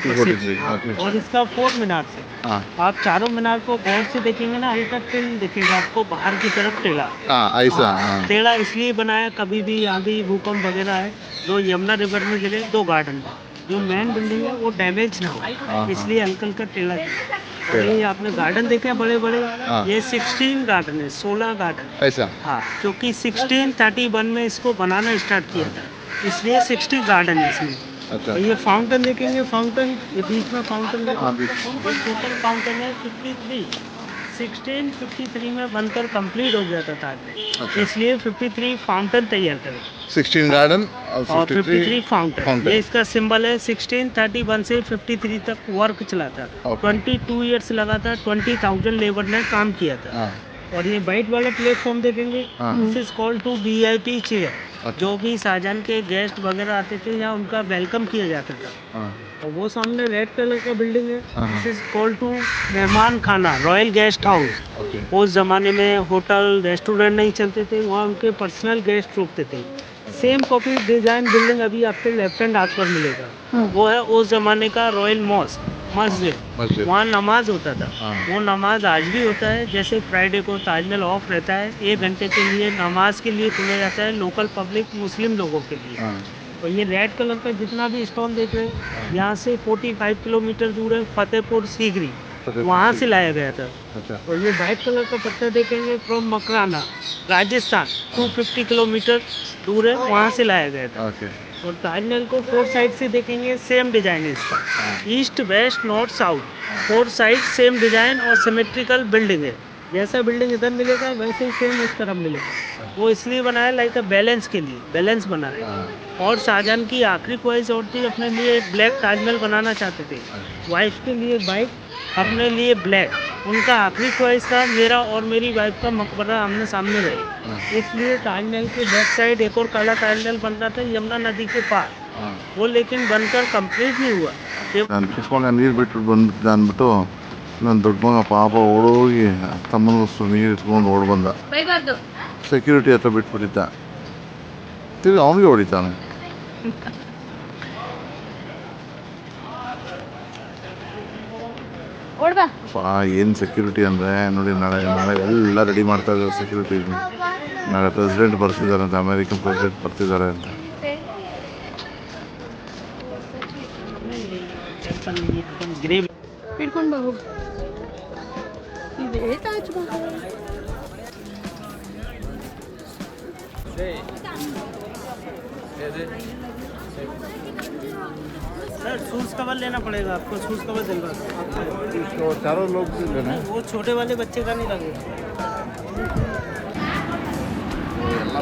243, हाँ. okay. और इसका 4 मीनार से हाँ आप चारों मीनार को गौर से देखेंगे ना, हल्का टेढ़ दिखेगा आपको, बाहर की तरफ टेढ़ा. हाँ ऐसा. हाँ टेढ़ा इसलिए बनाया, कभी भी आंधी भूकंप वगैरह है, जो यमुना रिवर में गिरे 2 गार्डन, जो मेन बिल्डिंग है वो डैमेज ना हो, इसलिए हल्का हल्का टेढ़ा. ये आपने गार्डन देखे हैं बड़े बड़े, ये 16 गार्डन है, 16 गार्डन. ऐसा. हाँ, क्योंकि 1631 में इसको बनाना स्टार्ट किया था, इसलिए 60 गार्डन है इसमें. अच्छा. और ये फाउंटेन देखेंगे, फाउंटेन ये बीच में फाउंटेन हाँ, बीच. टोटल फाउंटेन है 53. 1653 में बनकर कंप्लीट हो गया था ताजमहल. अच्छा. इसलिए 53 फाउंटेन तैयार करें 16 गार्डन और और 53 फाउंटेन. फाउंटेन. ये इसका सिंबल है. 1631 से 53 तक वर्क चला था. Okay. 22 ईयर्स लगा था. 20,000 लेबर ने काम किया था. हाँ. और ये वाइट वाला प्लेटफॉर्म देखेंगे, हाँ. This is called to VIP chair. अच्छा. जो भी शाहजहां के गेस्ट वगैरह आते थे, यहाँ उनका वेलकम किया जाता था. हाँ. और वो सामने रेड कलर का बिल्डिंग है, हाँ. दिस इज कॉल्ड टू मेहमान खाना, रॉयल गेस्ट हाउस. ओके. उस ज़माने में होटल रेस्टोरेंट नहीं चलते थे, वहाँ उनके पर्सनल गेस्ट रुकते थे. सेम कॉपी डिजाइन बिल्डिंग अभी आपके लेफ्ट हैंड हाथ पर मिलेगा. वो है उस ज़माने का रॉयल मॉस्क, मस्जिद. मस्जिद. वहाँ नमाज होता था. हाँ. वो नमाज आज भी होता है. जैसे फ्राइडे को ताजमहल ऑफ रहता है, 1 घंटे के लिए नमाज के लिए खुला जाता है, लोकल पब्लिक मुस्लिम लोगों के लिए. हाँ. और ये रेड कलर का जितना भी स्टोन देख रहे हैं, यहाँ से 45 किलोमीटर दूर है फतेहपुर सीकरी, वहाँ से लाया गया था। अच्छा और ये वाइट कलर का पत्थर देखेंगे फ्रॉम मकराना, राजस्थान, 250 किलोमीटर दूर है, वहाँ से लाया गया था। ओके और ताजमहल को 4 साइड से देखेंगे, सेम डिजाइन है इसका, east west north south 4 side same design और सिमेट्रिकल बिल्डिंग है। जैसा बिल्डिंग इधर मिलेगा वैसे ही सेम इस तरफ मिलेगा। वो इसलिए बनाया लाइक अ बैलेंस के लिए, बैलेंस बनाया। और शाहजहां की आखिरी ख्वाहिश और थी, अपने लिए ब्लैक ताजमहल बनाना चाहते थे, वाइफ के लिए वाइट, अपने लिए ब्लैक। उनका आखिरी ख्वाहिश था मेरा और मेरी वाइफ का मकबरा आमने सामने रहे, इसलिए ताजमहल के बैक साइड एक और काला ताजमहल बन रहा था यमुना नदी के पार, वो लेकिन बनकर कंप्लीट नहीं हुआ। ನಾನು ಚಿಕ್ಕ ಮಗ ನೀರು ಬಿಟ್ಟು ಬಂದು ಅಂದ್ಬಿಟ್ಟು ನನ್ನ ದೊಡ್ಡ ಮಗ ಪಾಪ ಓಡೋಗಿ ತಮ್ಮನ ನೀರು ಇಟ್ಕೊಂಡು ಓಡಿ ಬಂದ. ಬೈಬಾರ್ದು. ಸೆಕ್ಯೂರಿಟಿ ಹತ್ರ ಬಿಟ್ಬಿಟ್ಟಿದ್ದ, ತಿರ್ಗಿ ಅವನಿಗೆ ಹೊಡಿತಾನೆ. ಓಡ್ಬಾ. ಏನು ಸೆಕ್ಯೂರಿಟಿ ಅಂದರೆ ನೋಡಿ, ನಾಳೆ ಎಲ್ಲ ರೆಡಿ ಮಾಡ್ತಾ ಇದ್ದಾರೆ ಸೆಕ್ಯೂರಿಟಿ. ನಾಳೆ ಪ್ರೆಸಿಡೆಂಟ್ ಬರ್ತಿದ್ದಾರೆ ಅಂತ, ಅಮೇರಿಕನ್ ಪ್ರೆಸಿಡೆಂಟ್ ಬರ್ತಿದ್ದಾರೆ ಅಂತ. ಹಿಡ್ಕೊಂಡು ಬಾ ಹೋಗು. ಇದೇ Taj Mahal. Sir shoes cover लेना पड़ेगा आपको, शूज़ कवर दिलवा दो। चारों लोग लेना है. वो छोटे वाले बच्चे का नहीं लगेगा।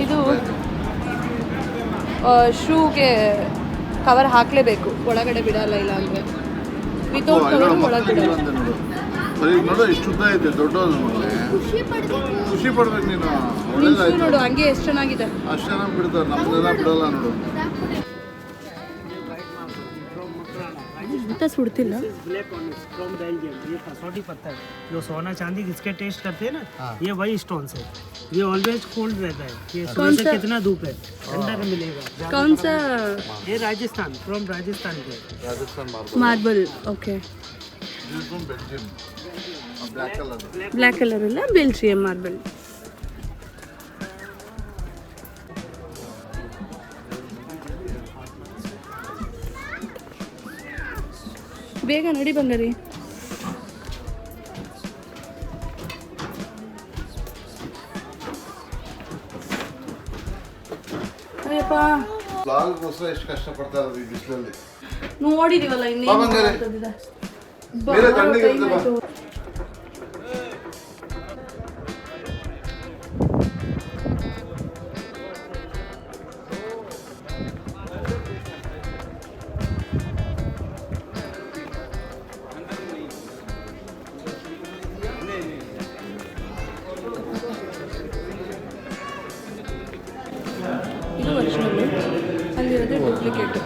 ಇದು ಶೂಗೆ ಕವರ್ ಹಾಕಲೇಬೇಕು, ಒಳಗಡೆ ಬಿಡಲ್ಲ, ಇಲ್ಲ ಅಂದರೆ ವಿತೌಟ್ ಕವರ್ ಒಳಗೆ ಬಿಡಲ್ಲ. ಬರೀ ನೋಡು ಇಷ್ಟು ಉದ್ದ ಇದೆ, ದೊಡ್ಡದು ಮಗಳೇ. ಖುಷಿ ಪಡ್ಬೇಕು ನೀನು, ಶೂ ಒಳ್ಳೇದಾಯ್ತು. ನೋಡು ಹಂಗೆ ಎಷ್ಟು ಚೆನ್ನಾಗಿದೆ. ಅಷ್ಟು ಚೆನ್ನಾಗಿ ಬಿಡ್ತಾರೆ, ನಮ್ಮದೆಲ್ಲ ಬಿಡಲ್ಲ ನೋಡು. ಅಂತ ಸುಡ್ತಿಲ್ಲ. ब्लैक ऑनिक्स फ्रॉम बेल्जियम, ये कसौटी पत्थर जो सोना चांदी जिसके टेस्ट करते हैं ना, ये वही स्टोन्स है। ये ऑलवेज कोल्ड रहता है, ये कौन सुबह से सा? कितना धूप है ठंडा का मिलेगा। कौन सा? ये राजस्थान, फ्रॉम राजस्थान के। Rajasthan marble. Okay, Belgium black colour. Black colour ಅಲ್ಲ, ಬೆಲ್ಜಿಯಂ ಮಾರ್ಬಲ್. ಬೇಗ ನಡಿ ಬಂಗಾರಿ. ಅಯ್ಯಪ್ಪ, ಬ್ಲಾಗ್ಗೋಸ್ಕರ ಎಷ್ಟು ಕಷ್ಟಪಡ್ತಾ ಇರೋದು ಈ ಬಿಸಿಲಲ್ಲಿ. ನೋಡಿದೀವಲ್ಲ ಬಾ ಇನ್ನೇನು ಬಂಗಾರಿ. ಮಾಡ್ತಿದ್ದಿದೆ. ಬೇರೆ ತಣ್ಣಗೆ ಇರುತ್ತೆ ಬಾ. ಆಯ್ತು. ಇದು ಒರಿಜಿನಲ್, ಅಲ್ಲಿರೋದು ಡೂಪ್ಲಿಕೇಟ್.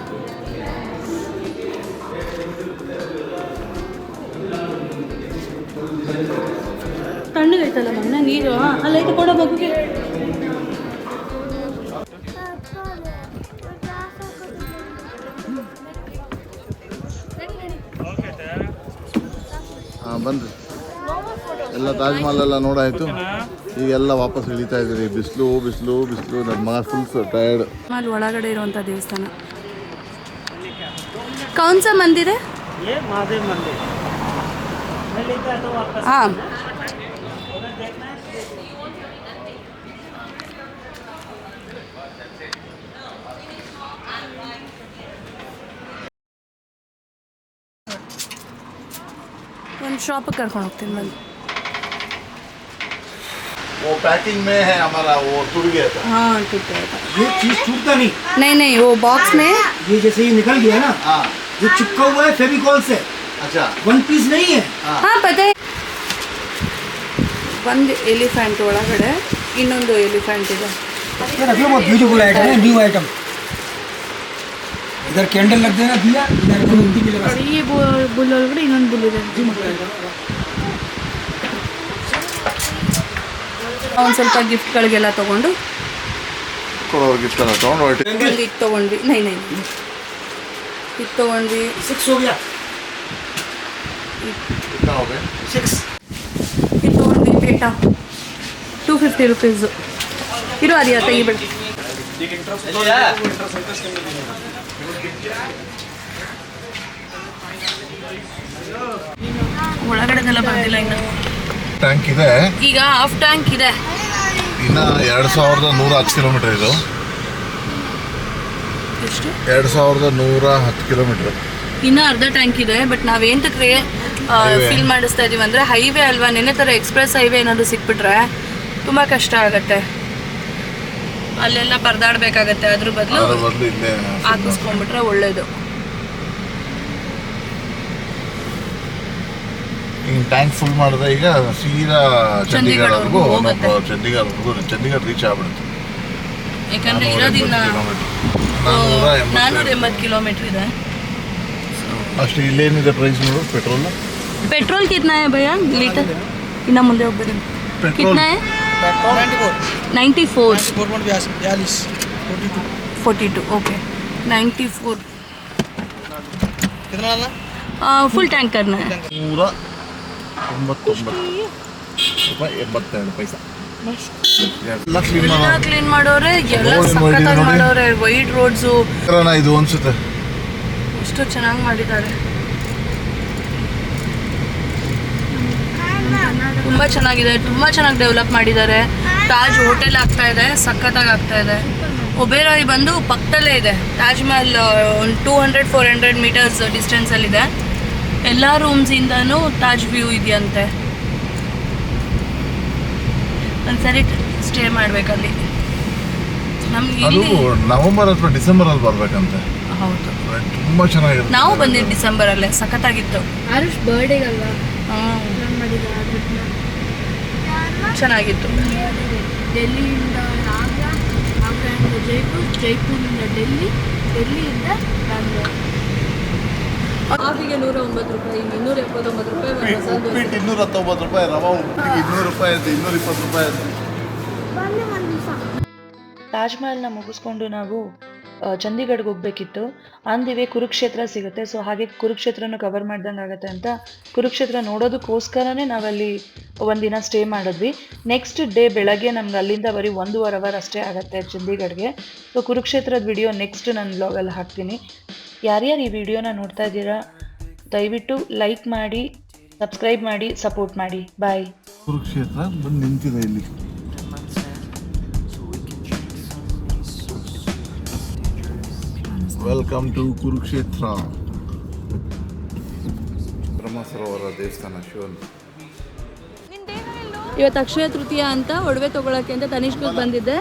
ತಣ್ಣಗೈತಲ್ಲ ಮಣ್ಣ ನೀರು, ಅಲ್ಲೈತೆ ಕೊಡೋ ಮಗುಗೆ. ಹಾಂ ಬನ್ರಿ, ಎಲ್ಲ ತಾಜ್ ಮಹಲ್ ಎಲ್ಲ ನೋಡಾಯಿತು. ಈಗೆಲ್ಲ ವಾಪಸ್ ಇಳಿತಾ ಇದ್ದೀರಿ. ಬಿಸಿಲು ಬಿಸಿಲು ಬಿಸಿಲು. ನನ್ನ ಮಗ ಫುಲ್ ಟಯರ್ಡ್. ಅಲ್ಲಿ ಒಳಗಡೆ ಇರುವಂಥ ದೇವಸ್ಥಾನ. ಕೌನ್ ಸಾ ಮಂದಿರ? ये महादेव मंदिर। मैं लेके आता हूँ आपका। ಹಾಂ, उधर देखना है। ಒಂದು ಶಾಪಿಗೆ ಕರ್ಕೊಂಡು ಹೋಗ್ತೀನಿ ಬಂದು. वो पैकिंग में है हमारा, वो टूट गया था. हाँ ठीक है. ये चीज टूटता नहीं। नहीं नहीं, वो बॉक्स में. ये जैसे ये निकल गया ना, हाँ ये चिपका हुआ है फेविकॉल से, अच्छा. वन पीस नहीं है। ಹಾಂ ಪತೆ. ಒಂದು ಎಲಿಫೆಂಟ್ ಒಳಗಡೆ ಇನ್ನೊಂದು ಎಲಿಫೆಂಟ್ ಇದೆ. ये देखिए बहुत ब्यूटीफुल आइटम है, न्यू आइटम। इधर कैंडल लग जाएगा दिया, इधर हिंदी मिलेगा। ನೋಡಿ, ಈ ಬುಲ್ ಒಳಗಡೆ ಇನ್ನೊಂದು ಬುಲ್ ಇದೆ. ಒಂದು ಸ್ವಲ್ಪ ಗಿಫ್ಟ್ಗಳಿಗೆಲ್ಲ ತೊಗೊಂಡು ಕೊಡೋರ್ಗೆ ಇಷ್ಟ ತೊಗೊಂಡು ಹೊರಟಿ. ಒಂದು ಇದು ತೊಗೊಂಡ್ವಿ. ನೈ ನೈ ಇದು ತೊಗೊಂಡ್ವಿ. 6 हो गया, 6। ಇದು ತೊಗೊಂಡ್ವಿ ಪೇಟ 250 रुपीज़ು. ಇರು ಅರಿಯ ತೆಗಿಬೇಡ. ಒಳಗಡೆದೆಲ್ಲ ಬಂದಿಲ್ಲ ಇನ್ನು. ಟ್ಯಾಂಕ್ ಇದೆ, ಈಗ ಹಾಫ್ ಟ್ಯಾಂಕ್ ಇದೆ. ಇನ್ನು 2110 ಕಿಲೋಮೀಟರ್ ಇದು. ಎಷ್ಟು? 2110 ಕಿಲೋಮೀಟರ್. ಇನ್ನು ಅರ್ಧ ಟ್ಯಾಂಕ್ ಇದೆ. ಬಟ್ ನಾವೇಂತಕ್ಕೆ ಫಿಲ್ ಮಾಡಿಸ್ತಾ ಇದೀವಿ ಅಂದರೆ ಹೈವೇ ಅಲ್ವಾ, ನೆನ್ನೆ ಥರ ಎಕ್ಸ್ಪ್ರೆಸ್ ಹೈವೇ ಏನಾದರೂ ಸಿಕ್ಬಿಟ್ರೆ ತುಂಬ ಕಷ್ಟ ಆಗುತ್ತೆ, ಅಲ್ಲೆಲ್ಲ ಪರದಾಡಬೇಕಾಗತ್ತೆ. ಅದ್ರ ಬದಲು ಇಲ್ಲೇ ಹಾಕಿಸ್ಕೊಂಡ್ಬಿಟ್ರೆ ಒಳ್ಳೇದು. ಈಗ ಟ್ಯಾಂಕ್ ಫುಲ್ ಮಾಡಿದ್ರೆ ಈಗ ಸೀದಾ ಚಂಡೀಗಢವರೆಗೂ ಹೋಗುತ್ತೆ. ಚಂಡೀಗಢ ರೀಚ್ ಆಗ್ಬಿಡುತ್ತೆ. ಯಾಕಂದರೆ ಇರೋದಿನ್ನ 480 ಕಿಲೋಮೀಟ್ರ್ ಇದೆ. ಅಷ್ಟು ಇಲ್ಲೇನಿದೆ ಪ್ರೈಸ್ ನೋಡು ಪೆಟ್ರೋಲ್. पेट्रोल कितना है भैया लीटर? इतना मुंदे होಗ್ಬಿಡಿ. कितना है? 94 42 ओके 94 कितना डालना? फुल टैंक करना है. 199 ರೂಪಾಯಿ 82 ಪೈಸೆ. ಎಲ್ಲ ಕ್ಲೀನ್ ಎಲ್ಲ ಮಾಡೋದು ಕ್ಲೀನ್ ಮಾಡೋರೆ, ಎಲ್ಲ ರೋಡ್ ಸಖತ್ತಾಗಿ ನೋಡಿ. ಮಾಡೋರೆ. ವೈಡ್ ರೋಡ್ಸು ಇದು ಅನ್ಸುತ್ತೆ. ಎಷ್ಟು ಚೆನ್ನಾಗಿ ಮಾಡಿದ್ದಾರೆ, ತುಂಬ ಚೆನ್ನಾಗಿದೆ, ತುಂಬ ಚೆನ್ನಾಗಿ ಡೆವಲಪ್ ಮಾಡಿದ್ದಾರೆ. ತಾಜ್ ಹೋಟೆಲ್ ಆಗ್ತಾ ಇದೆ, ಸಖತ್ತಾಗಿ ಆಗ್ತಾ ಇದೆ. ಒಬೇರಾಯಿ ಬಂದು ಪಕ್ಕದಲ್ಲೇ ಇದೆ. ತಾಜ್ ಮಹಲ್ ಒಂದು 200-400 ಮೀಟರ್ಸ್ ಡಿಸ್ಟೆನ್ಸಲ್ಲಿದೆ. ಎಲ್ಲ ರೂಮ್ಸಿಂದನೂ ತಾಜ್ ವ್ಯೂ ಇದೆಯಂತೆ. ಒಂದ್ಸರಿ ಸ್ಟೇ ಮಾಡಬೇಕಲ್ಲಿ. ನಮ್ಗೆ ಅದು ಇಲ್ಲಿ ನವೆಂಬರ್ ಅಥವಾ ಡಿಸೆಂಬರ್ ಅಲ್ಲಿ ಬರ್ಬೇಕಂತೆ. ಹೌದು, ತುಂಬಾ ಚೆನ್ನಾಗಿರುತ್ತೆ. ನಾವು ಬಂದಿದ್ದು ಡಿಸೆಂಬರಲ್ಲೇ, ಸಖತ್ತಾಗಿತ್ತು. ಆರುಷ್ ಬರ್ಡೇಗಲ್ವಾ ಹ್ಞೂ ಮಾಡಿದ ಚೆನ್ನಾಗಿತ್ತು. ಡೆಲ್ಲಿಯಿಂದ ಆಗ್ರಾ, ಆಗ್ರಾದಿಂದ ಜೈಪುರ್, ಜೈಪುರಿಂದ ಡೆಲ್ಲಿ, ಡೆಲ್ಲಿಯಿಂದ ಬ್ಯಾಂಗ್ಳೂರ್. ಕಾಫಿಗೆ 109 ರೂಪಾಯಿ, 279 ರೂಪಾಯಿ ಒಂದು ಮಸಾಲೆ ದೋಸೆ. ಉಪ್ಪಿಟ್ಟು 219 ರೂಪಾಯಿ, ರವಾ ಉಪ್ಪಿಟ್ಟಿಗೆ 200 ರೂಪಾಯಿ ಅಂತ, 220 ರೂಪಾಯಿ ಅಂತ. ತಾಜ್ ಮಹಲ್ನ ಮುಗಿಸ್ಕೊಂಡು ನಾವು ಚಂಡೀಗಢ್ಗೆ ಹೋಗ್ಬೇಕಿತ್ತು. ಅಂದಿವೆ ಕುರುಕ್ಷೇತ್ರ ಸಿಗುತ್ತೆ, ಸೊ ಹಾಗೆ ಕುರುಕ್ಷೇತ್ರನೂ ಕವರ್ ಮಾಡ್ದಂಗೆ ಆಗುತ್ತೆ ಅಂತ ಕುರುಕ್ಷೇತ್ರ ನೋಡೋದಕ್ಕೋಸ್ಕರನೇ ನಾವಲ್ಲಿ ಒಂದಿನ ಸ್ಟೇ ಮಾಡಿದ್ವಿ. ನೆಕ್ಸ್ಟ್ ಡೇ ಬೆಳಗ್ಗೆ ನಮ್ಗೆ ಅಲ್ಲಿಂದ ಬರೀ 1.5 ಅವರ್ ಅಷ್ಟೇ ಆಗುತ್ತೆ ಚಂಡೀಗಢ್ಗೆ. ಸೊ ಕುರುಕ್ಷೇತ್ರದ ವಿಡಿಯೋ ನೆಕ್ಸ್ಟ್ ನನ್ನ ಬ್ಲಾಗಲ್ಲಿ ಹಾಕ್ತೀನಿ. ಯಾರ್ಯಾರು ಈ ವಿಡಿಯೋನ ನೋಡ್ತಾ ಇದ್ದೀರಾ ದಯವಿಟ್ಟು ಲೈಕ್ ಮಾಡಿ, ಸಬ್ಸ್ಕ್ರೈಬ್ ಮಾಡಿ, ಸಪೋರ್ಟ್ ಮಾಡಿ. ಬಾಯ್. ಕುರುಕ್ಷೇತ್ರ ಬಂದು ನಿಂತಿದೆ ಇಲ್ಲಿ. Welcome to Kurukshetra. ಬ್ರಹ್ಮ ಸರೋವರ ದೇವಸ್ಥಾನ ಶಿವನ್. ಇವತ್ತು ಅಕ್ಷಯ ತೃತೀಯ ಅಂತ ಒಡವೆ ತೊಗೊಳಕ್ಕೆ ಅಂತ ತನಿಷ್ಕಕ್ಕೆ ಬಂದಿದ್ದೆ.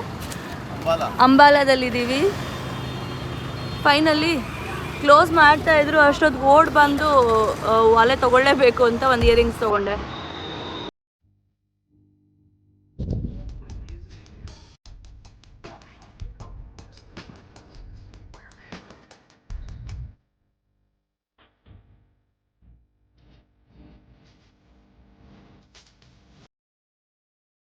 ಅಂಬಾಲಾದಲ್ಲಿದ್ದೀವಿ. ಫೈನಲಿ ಕ್ಲೋಸ್ ಮಾಡ್ತಾ ಇದ್ರು, ಅಷ್ಟೊತ್ತು ಓಡ್ ಬಂದು ಅಲ್ಲೇ ತೊಗೊಳ್ಳೇಬೇಕು ಅಂತ ಒಂದು ಇಯರಿಂಗ್ಸ್ ತೊಗೊಂಡೆ.